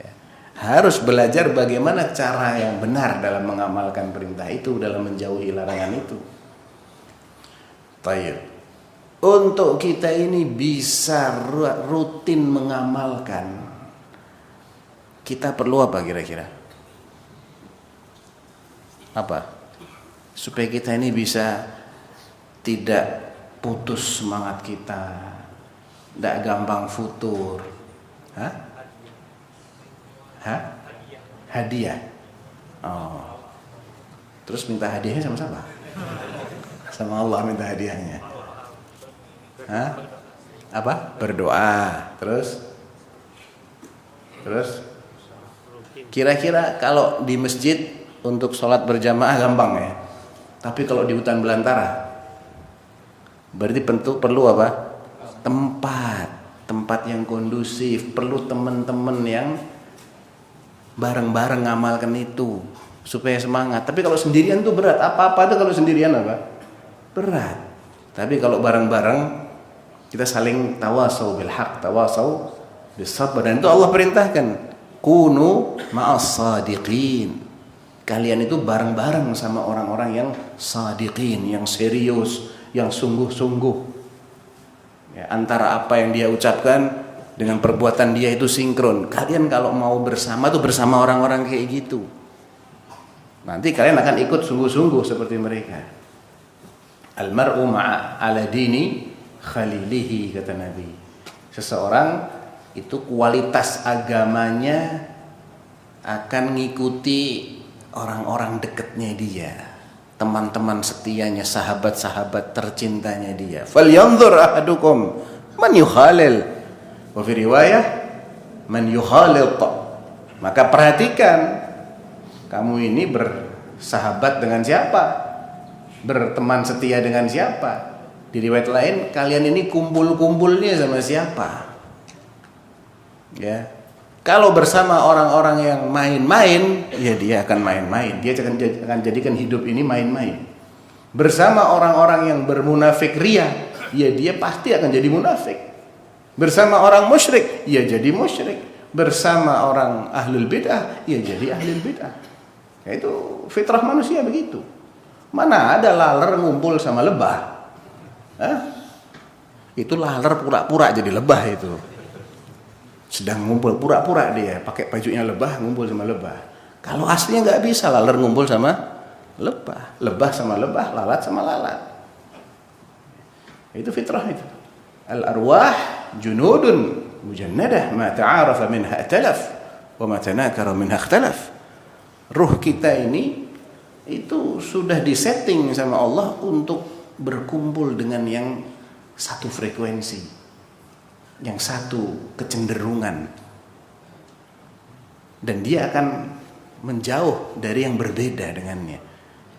ya. Harus belajar bagaimana cara yang benar dalam mengamalkan perintah itu, dalam menjauhi larangan itu. Baik. Untuk kita ini bisa rutin mengamalkan, kita perlu apa kira-kira? Apa? Supaya kita ini bisa tidak putus semangat kita, tidak gampang futur. Hadiah. Terus minta hadiahnya sama siapa? Sama Allah minta hadiahnya. Apa? Berdoa. Terus kira-kira kalau di masjid untuk sholat berjamaah gampang ya. Tapi kalau di hutan belantara, berarti perlu apa? Tempat yang kondusif. Perlu teman-teman yang bareng-bareng ngamalkan itu supaya semangat. Tapi kalau sendirian tuh berat. Apa-apa tuh kalau sendirian apa? Berat. Tapi kalau bareng-bareng, kita saling tawasau bil haq, tawasau bis sabr. Dan itu Allah perintahkan, kunu ma'as sadiqin. Kalian itu bareng-bareng sama orang-orang yang sadiqin, yang serius, yang sungguh-sungguh. Ya, antara apa yang dia ucapkan dengan perbuatan dia itu sinkron. Kalian kalau mau bersama tuh bersama orang-orang kayak gitu. Nanti kalian akan ikut sungguh-sungguh seperti mereka. Almar'u ma'a ala dini khalilihi, kata Nabi. Seseorang itu kualitas agamanya akan ngikuti orang-orang dekatnya dia, teman-teman setianya, sahabat-sahabat tercintanya dia. Falyanzur ahadukum man yukhalil, wa fi riwayah man yukhalil. Maka perhatikan, kamu ini bersahabat dengan siapa, berteman setia dengan siapa. Di riwayat lain, kalian ini kumpul-kumpulnya sama siapa? Ya. Kalau bersama orang-orang yang main-main, ya dia akan main-main. Dia akan jadikan hidup ini main-main. Bersama orang-orang yang bermunafik ria, ya dia pasti akan jadi munafik. Bersama orang musyrik, ya jadi musyrik. Bersama orang ahlul bid'ah, ya jadi ahlul bid'ah. Itu fitrah manusia begitu. Mana ada laler ngumpul sama lebah? Hah? Itu laler pura-pura jadi lebah itu. Sedang ngumpul pura-pura dia, pakai bajunya lebah, ngumpul sama lebah. Kalau aslinya nggak bisa laler ngumpul sama lebah. Lebah sama lebah, lalat sama lalat. Itu fitrah itu. Al-arwah junudun mujannadah ma ta'arafa minha atalaf wa ma tanakara minha ikhtalaf. Ruh kita ini itu sudah disetting sama Allah untuk berkumpul dengan yang satu frekuensi, yang satu kecenderungan, dan dia akan menjauh dari yang berbeda dengannya.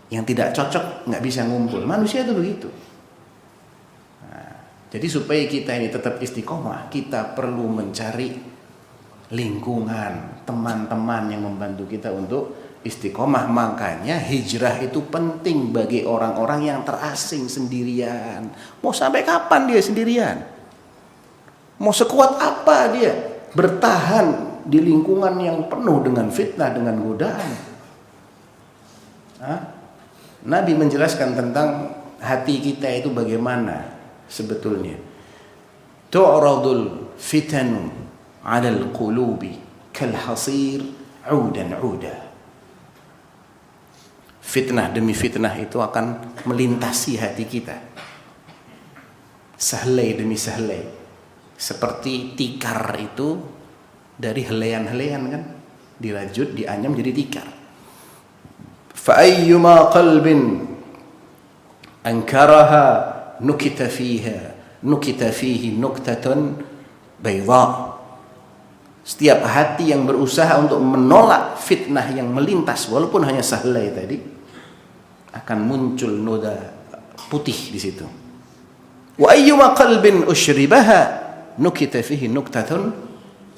Yang tidak cocok nggak bisa ngumpul. Manusia itu begitu. Nah, jadi supaya kita ini tetap istiqomah, kita perlu mencari lingkungan, teman-teman yang membantu kita untuk istiqomah. Makanya hijrah itu penting bagi orang-orang yang terasing sendirian. Mau sampai kapan dia sendirian? Mau sekuat apa dia bertahan di lingkungan yang penuh dengan fitnah, dengan godaan? Nabi menjelaskan tentang hati kita itu bagaimana sebetulnya. Tu'radul fitanu 'alal qulubi kal hasir 'udan 'uda. Fitnah demi fitnah itu akan melintasi hati kita, sehelai demi sehelai, seperti tikar itu dari helaian-helaian kan, dirajut, dianyam jadi tikar. Fa ayyuma qalbin ankaraha nukita fihi nuktatun bayda. Setiap hati yang berusaha untuk menolak fitnah yang melintas walaupun hanya sehelai tadi, akan muncul noda putih di situ. Wa ayyuma qalbin ushribaha nukita fihi nuktatun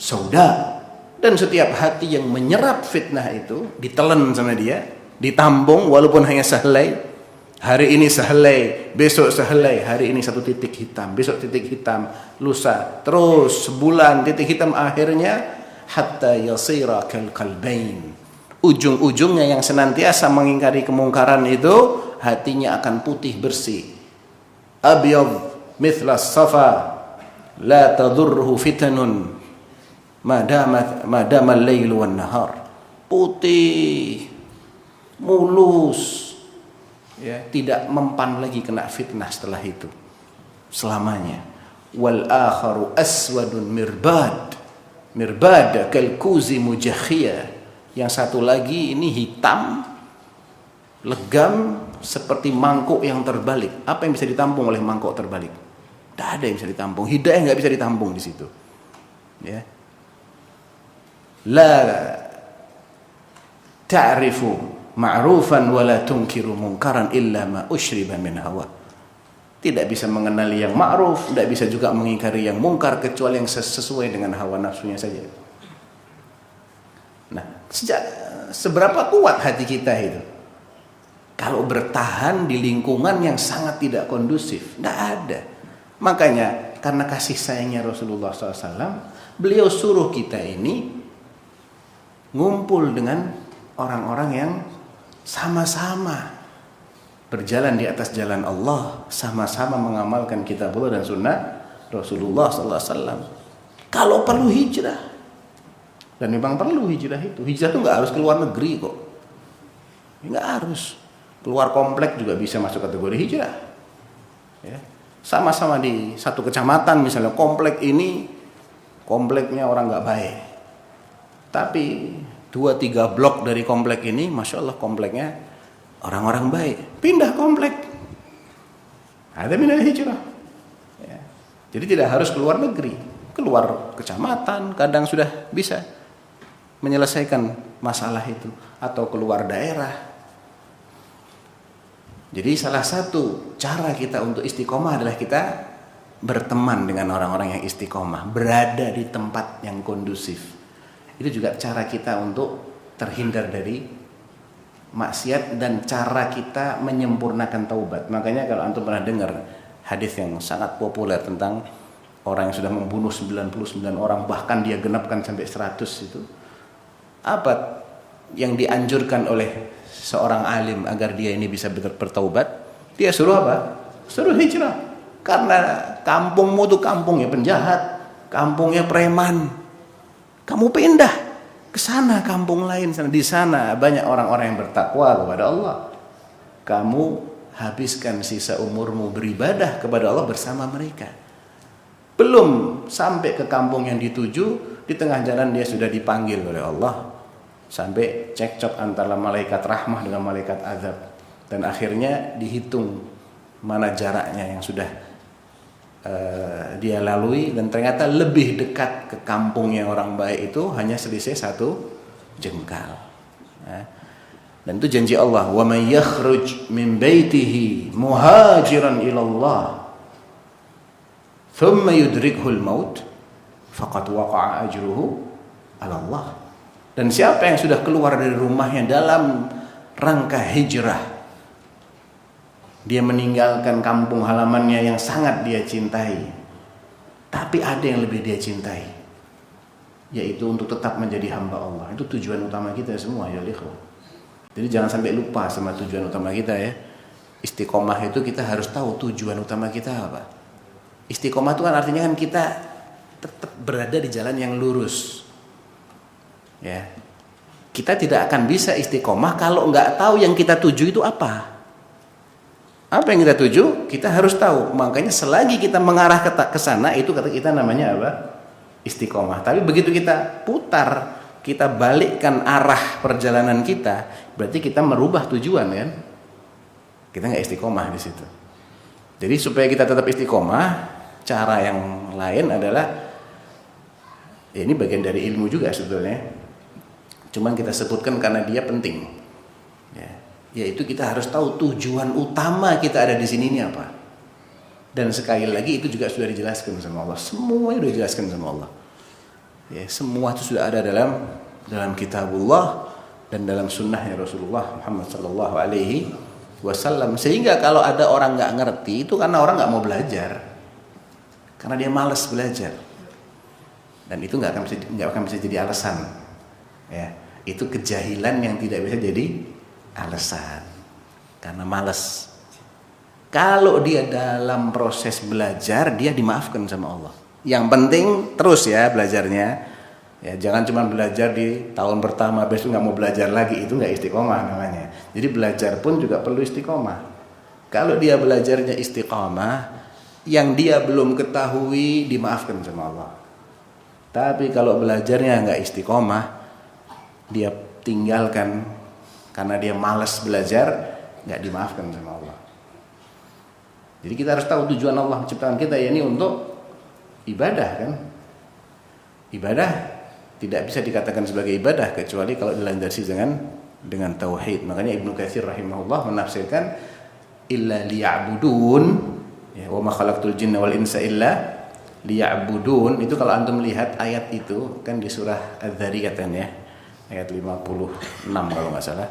sauda. Dan setiap hati yang menyerap fitnah itu, ditelan sama dia, ditambung walaupun hanya sehelai. Hari ini sehelai, besok sehelai, hari ini satu titik hitam, besok titik hitam, lusa, terus sebulan titik hitam, akhirnya hatta yasira kal qalbain. Ujung-ujungnya yang senantiasa mengingkari kemungkaran itu, hatinya akan putih bersih. Abyad mithla safa la tadurruhu fitanun madama al-lail wan nahar. Putih, mulus, ya, tidak mempan lagi kena fitnah setelah itu selamanya. Wal akharu aswadun mirbad kal kuzi mujakhiyah. Yang satu lagi ini hitam legam seperti mangkuk yang terbalik. Apa yang bisa ditampung oleh mangkuk terbalik? Tidak ada yang bisa ditampung. Hidayah nggak bisa ditampung di situ. Ya. La ta'rifu ma'rufan wa la tunkiru munkaran illa ma ushriba min hawa. Tidak bisa mengenali yang ma'ruf, tidak bisa juga mengingkari yang mungkar kecuali yang sesuai dengan hawa nafsunya saja. Nah, seberapa kuat hati kita itu? Kalau bertahan di lingkungan yang sangat tidak kondusif, tidak ada. Makanya karena kasih sayangnya Rasulullah SAW, beliau suruh kita ini ngumpul dengan orang-orang yang sama-sama berjalan di atas jalan Allah, sama-sama mengamalkan kitabullah dan sunnah Rasulullah SAW. Kalau perlu hijrah, dan memang perlu hijrah itu. Hijrah itu nggak harus keluar negeri kok, nggak harus keluar komplek juga bisa masuk kategori hijrah. Ya. Sama-sama di satu kecamatan misalnya, komplek ini kompleknya orang nggak baik, tapi 2-3 blok dari komplek ini, masya Allah kompleknya orang-orang baik, pindah komplek, ada pindah hijrah. Ya. Jadi tidak harus keluar negeri, keluar kecamatan kadang sudah bisa menyelesaikan masalah itu, atau keluar daerah. Jadi salah satu cara kita untuk istiqomah adalah kita berteman dengan orang-orang yang istiqomah, berada di tempat yang kondusif. Itu juga cara kita untuk terhindar dari maksiat dan cara kita menyempurnakan taubat. Makanya kalau antum pernah dengar hadis yang sangat populer tentang orang yang sudah membunuh 99 orang, bahkan dia genapkan sampai 100 itu. Apa yang dianjurkan oleh seorang alim agar dia ini bisa bertaubat? Dia suruh apa? Suruh hijrah. Karena kampungmu tuh kampungnya penjahat, kampungnya preman. Kamu pindah ke sana, kampung lain sana. Di sana banyak orang-orang yang bertakwa kepada Allah. Kamu habiskan sisa umurmu beribadah kepada Allah bersama mereka. Belum sampai ke kampung yang dituju, di tengah jalan dia sudah dipanggil oleh Allah. Sampai cekcok antara malaikat rahmah dengan malaikat azab. Dan akhirnya dihitung mana jaraknya yang sudah dia lalui. Dan ternyata lebih dekat ke kampung yang orang baik itu hanya selisih 1 jengkal. Dan itu janji Allah, wa may yakhruj min baitihi muhajiran ila Allah thumma yudrikuhul maut faqad waqa'a ajruhu ala Allah. Dan siapa yang sudah keluar dari rumahnya dalam rangka hijrah, dia meninggalkan kampung halamannya yang sangat dia cintai, tapi ada yang lebih dia cintai, yaitu untuk tetap menjadi hamba Allah. Itu tujuan utama kita semua ya ikhwan. Jadi jangan sampai lupa sama tujuan utama kita ya. Istiqomah itu kita harus tahu tujuan utama kita apa. Istiqomah itu kan artinya kan kita tetap berada di jalan yang lurus. Ya. Kita tidak akan bisa istiqomah kalau nggak tahu yang kita tuju itu apa. Apa yang kita tuju? Kita harus tahu. Makanya selagi kita mengarah ke sana, itu kata kita namanya apa? Istiqomah. Tapi begitu kita putar, kita balikkan arah perjalanan kita, berarti kita merubah tujuan kan? Kita nggak istiqomah di situ. Jadi supaya kita tetap istiqomah, cara yang lain adalah, ya ini bagian dari ilmu juga sebetulnya. Cuman kita sebutkan karena dia penting. Ya, yaitu kita harus tahu tujuan utama kita ada di sini ini apa. Dan sekali lagi itu juga sudah dijelaskan sama Allah. Semuanya sudah dijelaskan sama Allah. Ya, semua itu sudah ada dalam kitabullah dan dalam sunnahnya Rasulullah Muhammad sallallahu alaihi wasallam. Sehingga kalau ada orang nggak ngerti itu karena orang nggak mau belajar, karena dia malas belajar. Dan itu nggak akan bisa jadi alasan. Ya, itu kejahilan yang tidak bisa jadi alasan karena malas. Kalau dia dalam proses belajar, dia dimaafkan sama Allah. Yang penting terus ya belajarnya. Ya, jangan cuma belajar di tahun pertama besok nggak mau belajar lagi, itu nggak istiqomah namanya. Jadi belajar pun juga perlu istiqomah. Kalau dia belajarnya istiqomah, yang dia belum ketahui dimaafkan sama Allah. Tapi kalau belajarnya nggak istiqomah, dia tinggalkan karena dia malas belajar, nggak dimaafkan sama Allah. Jadi kita harus tahu tujuan Allah menciptakan kita ya ini untuk ibadah kan. Ibadah tidak bisa dikatakan sebagai ibadah kecuali kalau dilandasi dengan tauhid. Makanya Ibnu Katsir rahimahullah menafsirkan illa liya'budun, ya, wa ma khalaqtul jinna wal insa illa liya'budun. Itu kalau antum lihat ayat itu kan di surah Az-Dzariyat kan ya. Ayat 56 kalau nggak salah.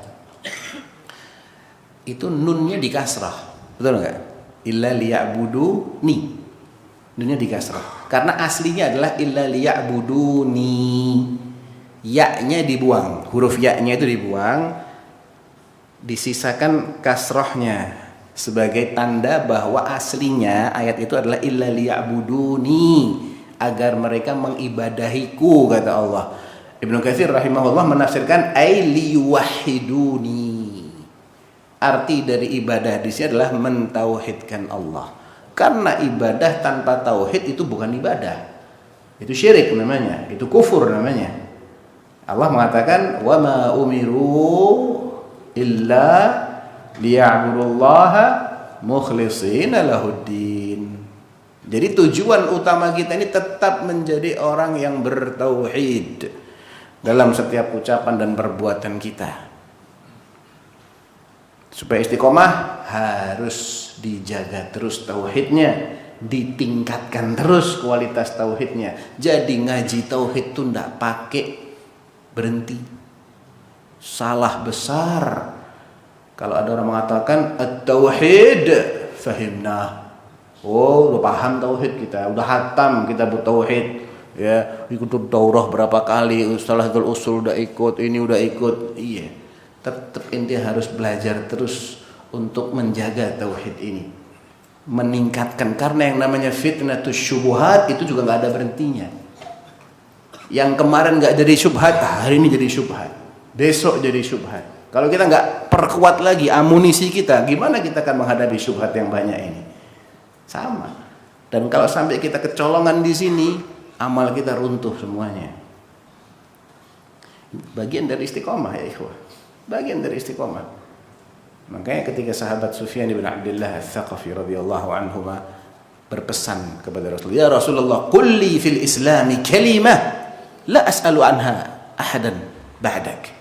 Itu nunnya di kasrah. Betul enggak? Illa liya'buduni. Nunnya di kasrah. Karena aslinya adalah illa liya'buduni. Ya-nya dibuang. Huruf ya-nya itu dibuang. Disisakan kasrahnya sebagai tanda bahwa aslinya ayat itu adalah illa liya'buduni, agar mereka mengibadahiku kata Allah. Ibnu Katsir rahimahullah menafsirkan ay liyuwahhiduni. Arti dari ibadah di sini adalah mentauhidkan Allah. Karena ibadah tanpa tauhid itu bukan ibadah. Itu syirik namanya, itu kufur namanya. Allah mengatakan wa ma umiru illa liya'budullaha mukhlishina lahuddin. Jadi tujuan utama kita ini tetap menjadi orang yang bertauhid dalam setiap ucapan dan perbuatan kita. Supaya istiqomah harus dijaga terus tauhidnya, ditingkatkan terus kualitas tauhidnya. Jadi ngaji tauhid itu tidak pakai berhenti. Salah besar kalau ada orang mengatakan at-tauhid fahimna. Oh, udah paham tauhid kita, udah hatam kita tauhid, ya, ikut daurah berapa kali, Shalatul Usul udah ikut, ini udah ikut. Iya. Tetap inti harus belajar terus untuk menjaga tauhid ini. Meningkatkan, karena yang namanya fitnatus syubhat itu juga nggak ada berhentinya. Yang kemarin nggak jadi syubhat, hari ini jadi syubhat, besok jadi syubhat. Kalau kita nggak perkuat lagi amunisi kita, gimana kita akan menghadapi syubhat yang banyak ini? Sama. Dan kalau sampai kita kecolongan di sini, amal kita runtuh semuanya. Bagian dari istiqomah ya ikhwah. Bagian dari istiqomah. Makanya ketika sahabat Sufyan bin Abdullah Ats-Tsaqafi radhiyallahu anhu berpesan kepada Rasul, "Ya Rasulullah, qul li fil Islam kalimah la as'alu anha ahadan ba'dak."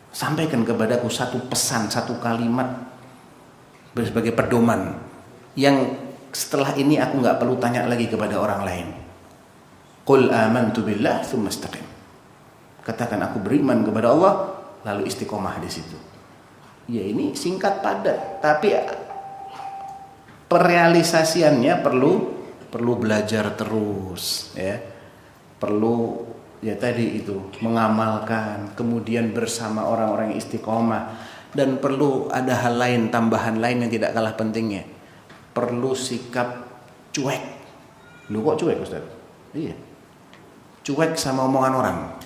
Sampaikan kepadaku satu pesan, satu kalimat sebagai pedoman yang setelah ini aku nggak perlu tanya lagi kepada orang lain. Qul amantu billah tsumma istaqim. Katakan aku beriman kepada Allah, lalu istiqomah di situ. Ya, ini singkat padat, tapi perealisasiannya perlu belajar terus, ya. Perlu ya tadi itu mengamalkan, kemudian bersama orang-orang yang istiqomah, dan perlu ada hal lain, tambahan lain yang tidak kalah pentingnya. Perlu sikap cuek. Lu kok cuek, Ustaz? Iya. Cuek sama omongan orang.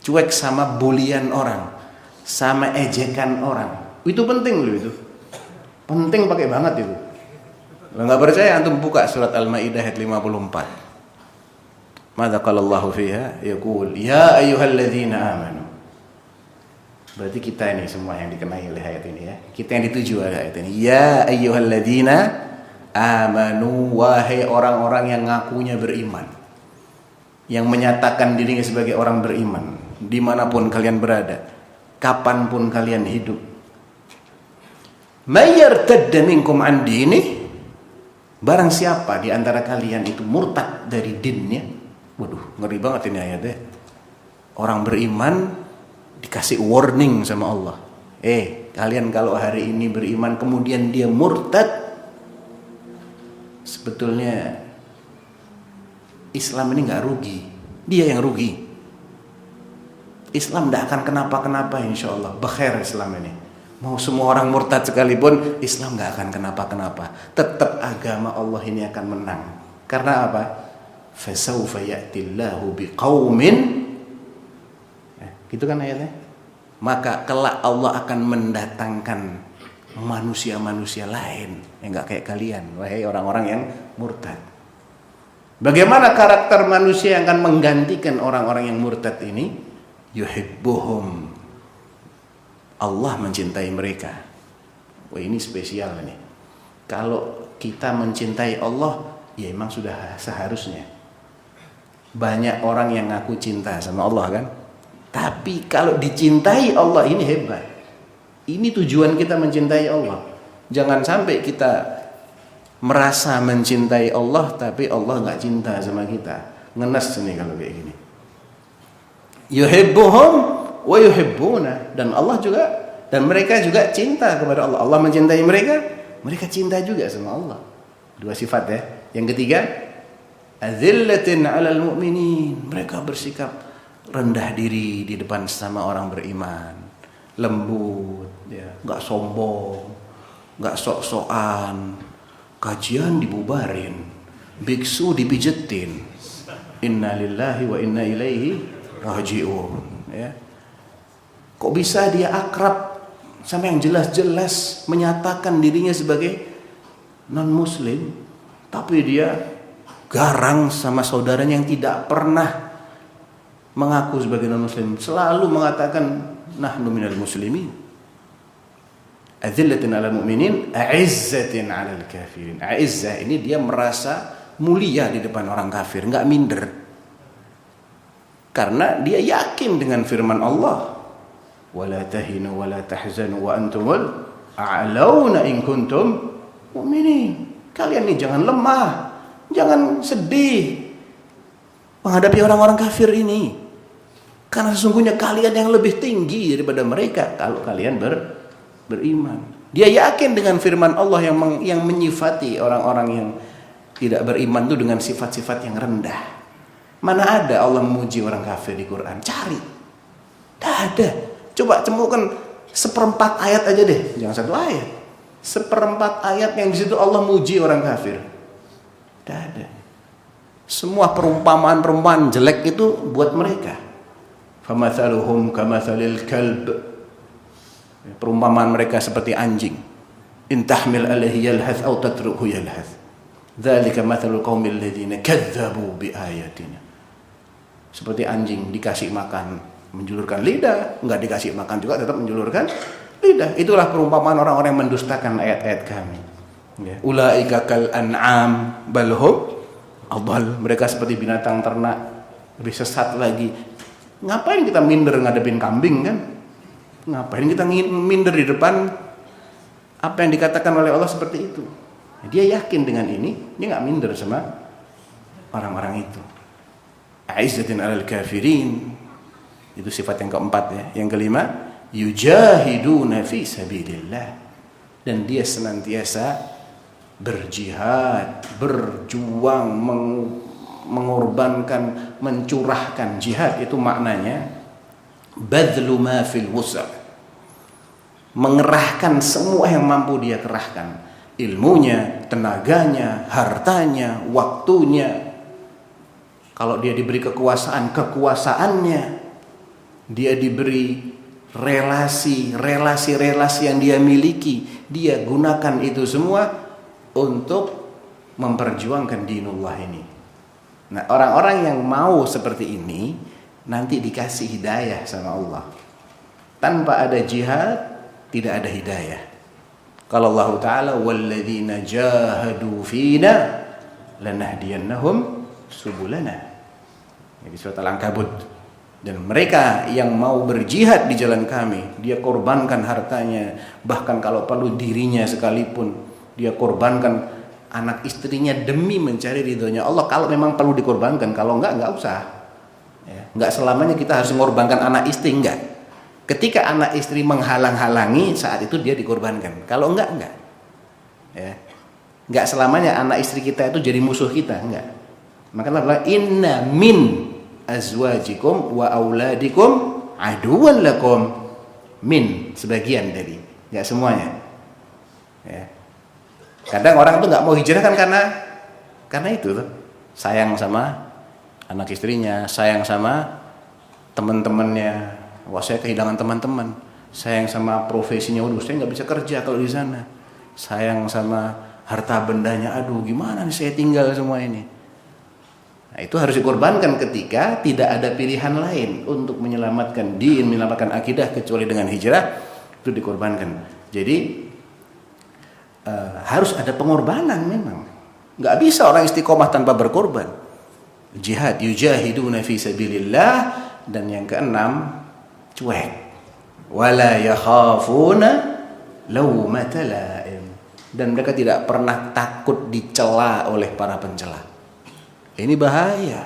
Cuek sama bulian orang, sama ejekan orang. Itu penting loh itu. Penting pakai banget itu. Kalau nggak percaya antum buka surat Al-Maidah ayat 54. Madza qala Allahu fiha? Yaqul ya ayyuhalladzina amanu. Berarti kita ini semua yang dikenai oleh ayat ini ya. Kita yang dituju oleh ayat ini. Ya ayyuhalladzina amanu, wahai orang-orang yang ngakunya beriman, yang menyatakan dirinya sebagai orang beriman, dimanapun kalian berada, kapanpun kalian hidup. May yartadda minkum an dini, barang siapa di antara kalian itu murtad dari dinnya. Waduh, ngeri banget ini ayatnya. Orang beriman dikasih warning sama Allah. Kalian kalau hari ini beriman kemudian dia murtad, sebetulnya Islam ini nggak rugi, dia yang rugi. Islam tidak akan kenapa-kenapa, insya Allah. Bakhair Islam ini. Mau semua orang murtad sekalipun, Islam nggak akan kenapa-kenapa. Tetap agama Allah ini akan menang. Karena apa? Fasawfa ya'tillahu biqaumin. Gitu kan ayatnya? Maka kelak Allah akan mendatangkan manusia-manusia lain yang nggak kayak kalian, wahai orang-orang yang murtad. Bagaimana karakter manusia yang akan menggantikan orang-orang yang murtad ini? Yuhibbuhum, Allah mencintai mereka. Wah, ini spesial nih. Kalau kita mencintai Allah, ya memang sudah seharusnya. Banyak orang yang ngaku cinta sama Allah kan, tapi kalau dicintai Allah ini hebat. Ini tujuan kita mencintai Allah. Jangan sampai kita merasa mencintai Allah tapi Allah nggak cinta sama kita. Ngenes nih kalau kayak gini. Yuhibbuhum wa yuhibbuna, dan Allah juga, dan mereka juga cinta kepada Allah. Allah mencintai mereka, mereka cinta juga sama Allah. Dua sifat ya. Yang ketiga, azillatin 'alal mu'minin, mereka bersikap rendah diri di depan sama orang beriman, lembut, ya, nggak sombong, nggak sok-sokan. Kajian dibubarin, biksu dipijetin. Inna lillahi wa inna ilaihi raji'un. Ya. Kok bisa dia akrab sama yang jelas-jelas menyatakan dirinya sebagai non-muslim, tapi dia garang sama saudaranya yang tidak pernah mengaku sebagai non-muslim, selalu mengatakan nahnu minal muslimin. Azillatin 'alal mu'minin, a'izzatin 'alal kafirin. A'izzah ini dia merasa mulia di depan orang kafir, enggak minder. Karena dia yakin dengan firman Allah, wala tahinu wala tahzanu wa antumul a'launa in kuntum mu'minin. Kalian ini jangan lemah, jangan sedih menghadapi orang-orang kafir ini, karena sesungguhnya kalian yang lebih tinggi daripada mereka kalau kalian beriman. Dia yakin dengan firman Allah yang menyifati orang-orang yang tidak beriman itu dengan sifat-sifat yang rendah. Mana ada Allah memuji orang kafir di Quran? Cari. Tidak ada. Coba temukan seperempat ayat aja deh, jangan satu ayat. Seperempat ayat yang di situ Allah muji orang kafir. Tidak ada. Semua perumpamaan jelek itu buat mereka. Famathaluhum kamathalil kalb. Perumpamaan mereka seperti anjing. In tahmil alaihi yalhath aw tatruhu yalhath. Dzalika mathalul qaumil ladzina kadzdzabu biayatina. Seperti anjing dikasih makan menjulurkan lidah, enggak dikasih makan juga tetap menjulurkan lidah. Itulah perumpamaan orang-orang yang mendustakan ayat-ayat kami. Ya. Ulaika kal an'am bal hum adall. Mereka seperti binatang ternak, lebih sesat lagi. Ngapain kita minder ngadepin kambing kan? Ngapain kita minder di depan apa yang dikatakan oleh Allah seperti itu? Dia yakin dengan ini, dia nggak minder sama orang-orang itu. Aizzatin 'alal kafirin. Itu sifat yang keempat ya. Yang kelima, yujahiduna fi sabilillah. Dan dia senantiasa berjihad, berjuang, mengorbankan, mencurahkan. Jihad itu maknanya badlu ma fil wus'a. Mengerahkan semua yang mampu dia kerahkan. Ilmunya, tenaganya, hartanya, waktunya. Kalau dia diberi kekuasaan, kekuasaannya. Dia diberi relasi yang dia miliki. Dia gunakan itu semua untuk memperjuangkan dinullah ini. Nah, orang-orang yang mau seperti ini nanti dikasih hidayah sama Allah. Tanpa ada jihad, tidak ada hidayah. Kalau Allah Ta'ala, walladzina jahadu fina lanahdiyannahum subulana. Di surat Al-Ankabut. Dan mereka yang mau berjihad di jalan kami, dia korbankan hartanya, bahkan kalau perlu dirinya sekalipun, dia korbankan anak istrinya demi mencari ridhonya Allah. Kalau memang perlu dikorbankan, kalau enggak usah. Ya, enggak selamanya kita harus mengorbankan anak istri, enggak. Ketika anak istri menghalang-halangi, saat itu dia dikorbankan. Kalau enggak. Ya. Enggak selamanya anak istri kita itu jadi musuh kita, enggak. Maka Allah bilang, inna min azwajikum wa auladikum aduwwan lakum. Min, sebagian dari, enggak semuanya. Ya. Kadang orang itu enggak mau hijrah kan karena itu tuh. Sayang sama anak istrinya, sayang sama teman-temannya. Wah, saya kehilangan teman-teman. Sayang sama profesinya, waduh saya nggak bisa kerja kalau di sana. Sayang sama harta bendanya, aduh gimana nih saya tinggal semua ini. Nah, itu harus dikorbankan ketika tidak ada pilihan lain untuk menyelamatkan din, menyelamatkan akidah kecuali dengan hijrah, itu dikorbankan. Jadi harus ada pengorbanan memang. Nggak bisa orang istiqomah tanpa berkorban. Jihad, yujahiduna fi sabilillah. Dan yang keenam, cuek, wala yakhafuna laumata laim. Dan mereka tidak pernah takut dicela oleh para pencela. Ini bahaya.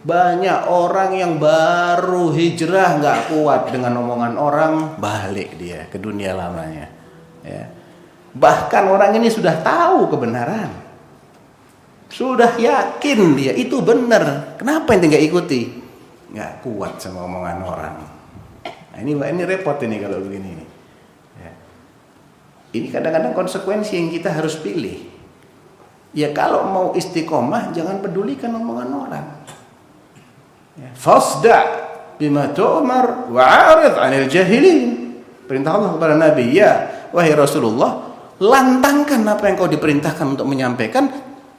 Banyak orang yang baru hijrah nggak kuat dengan omongan orang, balik dia ke dunia lamanya. Ya. Bahkan orang ini sudah tahu kebenaran, sudah yakin dia itu benar. Kenapa ente nggak ikuti? Nggak kuat sama omongan orang. Nah, ini repot ini kalau begini. Ya. Ini kadang-kadang konsekuensi yang kita harus pilih. Ya kalau mau istiqomah jangan pedulikan omongan orang. Ya. Fasda' bima tu'mar wa'arid 'anil jahilin. Perintah Allah kepada Nabi, ya wahai Rasulullah, lantangkan apa yang kau diperintahkan untuk menyampaikan,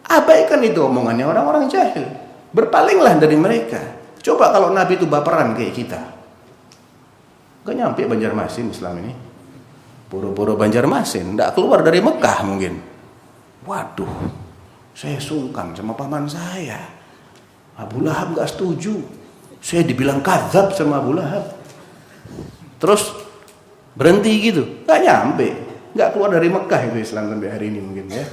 abaikan itu omongannya orang-orang jahil. Berpalinglah dari mereka. Coba kalau Nabi itu baperan kayak kita. Gak nyampe Banjarmasin Islam ini. Boro-boro Banjarmasin, tidak keluar dari Mekah mungkin. Waduh, saya sungkan sama paman saya. Abu Lahab gak setuju. Saya dibilang kadzab sama Abu Lahab. Terus berhenti gitu, gak nyampe. Gak keluar dari Mekah itu Islam sampai hari ini mungkin ya.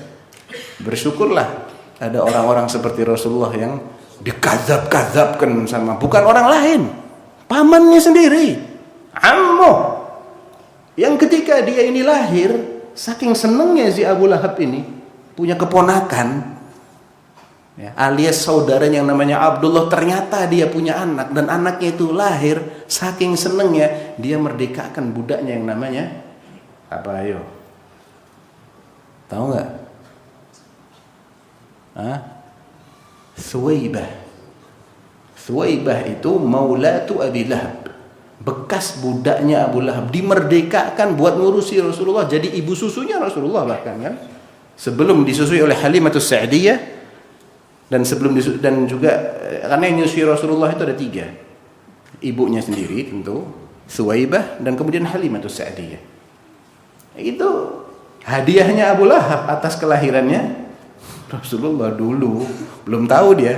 Bersyukurlah ada orang-orang seperti Rasulullah yang dikadzab-kadzabkan sama bukan orang lain, pamannya sendiri, ammo. Yang ketika dia ini lahir, saking senengnya si Abu Lahab ini punya keponakan, ya, alias saudaranya yang namanya Abdullah, ternyata dia punya anak, dan anaknya itu lahir, saking senengnya dia merdekakan budaknya yang namanya apa, ayo? Tahu nggak? Suwaibah. Suwaibah itu maulatu Abi Lahab, bekas budaknya Abu Lahab, dimerdekakan buat ngurusi Rasulullah, jadi ibu susunya Rasulullah bahkan kan, sebelum disusui oleh Halimatus Sa'diyah, dan sebelum dan juga karena yang nyusui Rasulullah itu ada 3, ibunya sendiri tentu, Suwaibah, dan kemudian Halimatus Sa'diyah. Itu hadiahnya Abu Lahab atas kelahirannya Rasulullah. Dulu belum tahu dia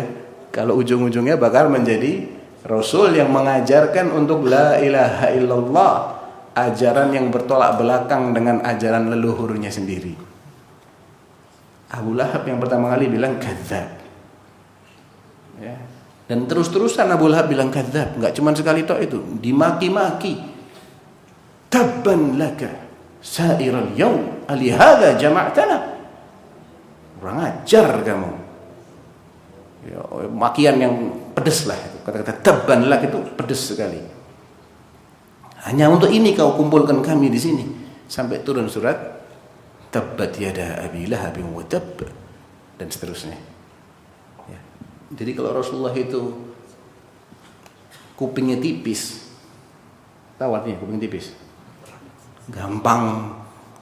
kalau ujung-ujungnya bakal menjadi Rasul yang mengajarkan untuk la ilaha illallah, ajaran yang bertolak belakang dengan ajaran leluhurnya sendiri. Abu Lahab yang pertama kali bilang kadzab, ya. Dan terus-terusan Abu Lahab bilang kadzab, nggak cuma sekali tok itu, dimaki-maki. Tabban laka sairal yaum alihada jama'tana. Kurang ajar kamu. Ya, makian yang pedes lah itu. Kata-kata tabban lak itu pedes sekali. Hanya untuk ini kau kumpulkan kami di sini, sampai turun surat tabbat yada abi lahabin wa tabb, dan seterusnya. Ya. Jadi kalau Rasulullah itu kupingnya tipis, tahu artinya kuping tipis? Gampang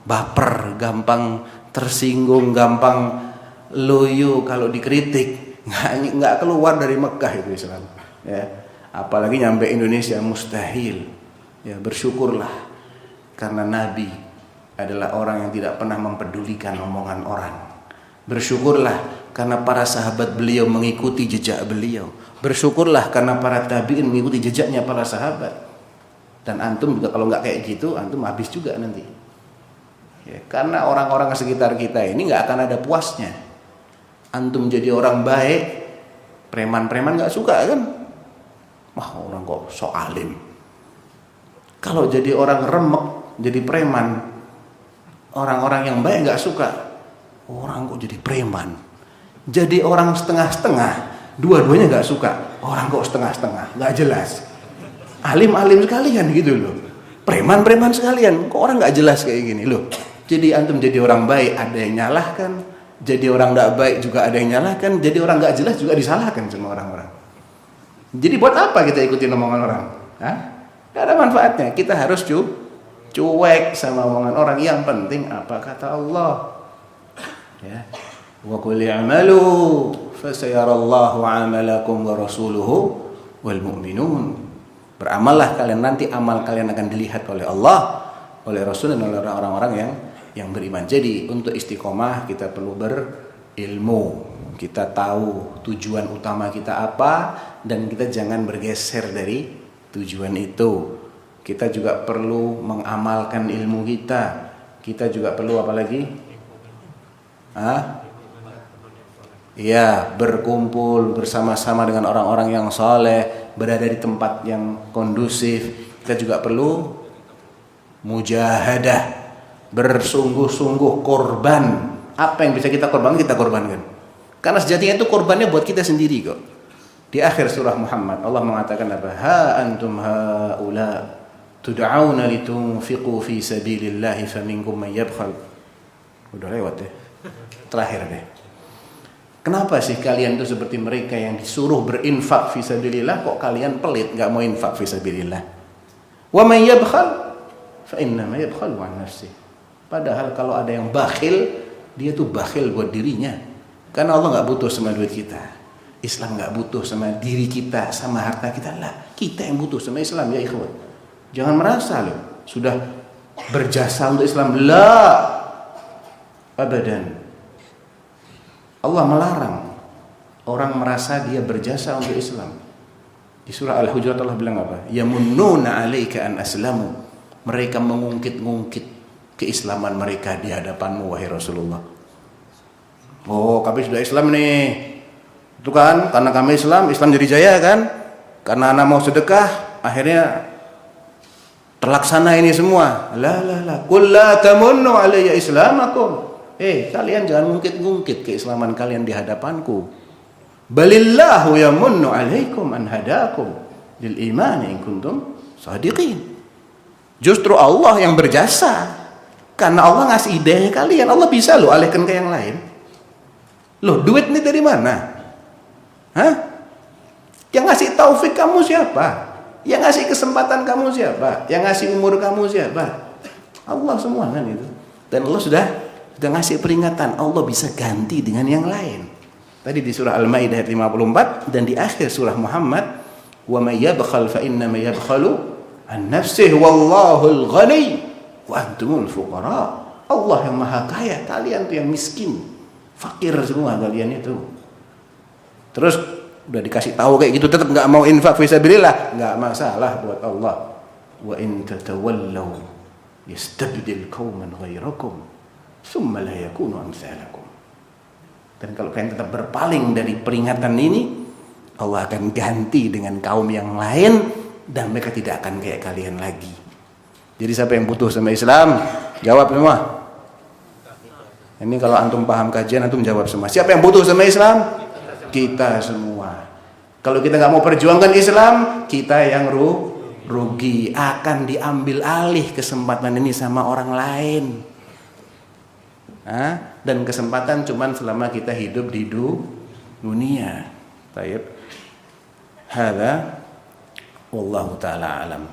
baper, gampang tersinggung, gampang loyo kalau dikritik, nggak keluar dari Mekah itu Islam, ya. Apalagi nyampe Indonesia mustahil, ya. Bersyukurlah karena Nabi adalah orang yang tidak pernah mempedulikan omongan orang. Bersyukurlah karena para sahabat beliau mengikuti jejak beliau. Bersyukurlah karena para tabi'in mengikuti jejaknya para sahabat. Dan antum juga kalau nggak kayak gitu, antum habis juga nanti, ya. Karena orang-orang sekitar kita ini nggak akan ada puasnya. Antum jadi orang baik, preman-preman nggak suka kan? Wah, orang kok sok alim. Kalau jadi orang remek, jadi preman, orang-orang yang baik nggak suka. Orang kok jadi preman. Jadi orang setengah-setengah, dua-duanya nggak suka. Orang kok setengah-setengah, nggak jelas. Alim-alim sekalian gitu loh. Preman-preman sekalian, kok orang nggak jelas kayak gini loh. Jadi antum jadi orang baik ada yang nyalahkan, jadi orang nggak baik juga ada yang nyalahkan, jadi orang nggak jelas juga disalahkan sama orang-orang. Jadi buat apa kita ikutin omongan orang? Gak ada manfaatnya. Kita harus cuek sama omongan orang. Yang penting apa kata Allah, ya. Wa qul i'malu fasayarallahu 'amalakum wa rasuluhu wal mu'minun. Beramallah kalian, nanti amal kalian akan dilihat oleh Allah, oleh Rasul, dan oleh orang-orang yang beriman. Jadi untuk istiqomah kita perlu berilmu. Kita tahu tujuan utama kita apa, dan kita jangan bergeser dari tujuan itu. Kita juga perlu mengamalkan ilmu kita. Kita juga perlu apa lagi? Ya, berkumpul bersama-sama dengan orang-orang yang saleh, berada di tempat yang kondusif. Kita juga perlu mujahadah, bersungguh-sungguh, korban. Apa yang bisa kita korbankan, kita korbankan. Karena sejatinya itu korbannya buat kita sendiri kok. Di akhir surah Muhammad Allah mengatakan apa? Ha antum haula tud'auna litunfiqu fi sabilillahi faminkum man yabkhal. Udah lewat ya. Terakhir deh. Kenapa sih kalian tuh seperti mereka yang disuruh berinfak fi sabilillah, kok kalian pelit enggak mau infak fi sabilillah? Wa man yabkhal fa innama yabkhalu an nafsihi. Padahal kalau ada yang bakhil, dia tuh bakhil buat dirinya. Karena Allah enggak butuh sama duit kita. Islam enggak butuh sama diri kita, sama harta kita lah. Kita yang butuh sama Islam ya ikhwan. Jangan merasa loh sudah berjasa untuk Islam. La abadan. Allah melarang orang merasa dia berjasa untuk Islam. Di surah Al-Hujurat Allah bilang apa? Yamunnuna 'alaika an aslamu. Mereka mengungkit-ungkit keislaman mereka di hadapanmu wahai Rasulullah. Oh, kami sudah Islam nih. Itu kan karena kami Islam jadi jaya kan? Karena anak mau sedekah, akhirnya terlaksana ini semua. La. Qul la tamunnu alayya islamakum. Kalian jangan ngungkit-ngungkit keislaman kalian di hadapanku. Balillahu yamunnu alaikum an hadakum lil iman in kuntum shadiqin. Justru Allah yang berjasa. Karena Allah ngasih hidayah kalian. Allah bisa loh alihkan ke yang lain. Loh, duit ini dari mana? Hah? Yang ngasih taufik kamu siapa? Yang ngasih kesempatan kamu siapa? Yang ngasih umur kamu siapa? Allah semua kan itu. Dan Allah sudah ngasih peringatan, Allah bisa ganti dengan yang lain. Tadi di surah Al-Maidah ayat 54 dan di akhir surah Muhammad, wa may yabkhal fa inna ma yabkhalu an nafsihi wallahul ghani wa antumul fuqara. Allah yang maha kaya, kalian tuh yang miskin, fakir semua kalian itu. Terus udah dikasih tahu kayak gitu tetap nggak mau infak fisabilillah, nggak masalah buat Allah. Wa in tatawallaw yastabdil qauman ghairakum summa la yakunu amsalakum. Dan kalau kalian tetap berpaling dari peringatan ini, Allah akan ganti dengan kaum yang lain dan mereka tidak akan kayak kalian lagi. Jadi siapa yang butuh sama Islam? Jawab semua. Ini kalau antum paham kajian, antum jawab semua. Siapa yang butuh sama Islam? Kita semua. Kalau kita nggak mau perjuangkan Islam, kita yang rugi. Akan diambil alih kesempatan ini sama orang lain. Dan kesempatan cuman selama kita hidup di dunia. Baik. Hadza wallahu taala alam.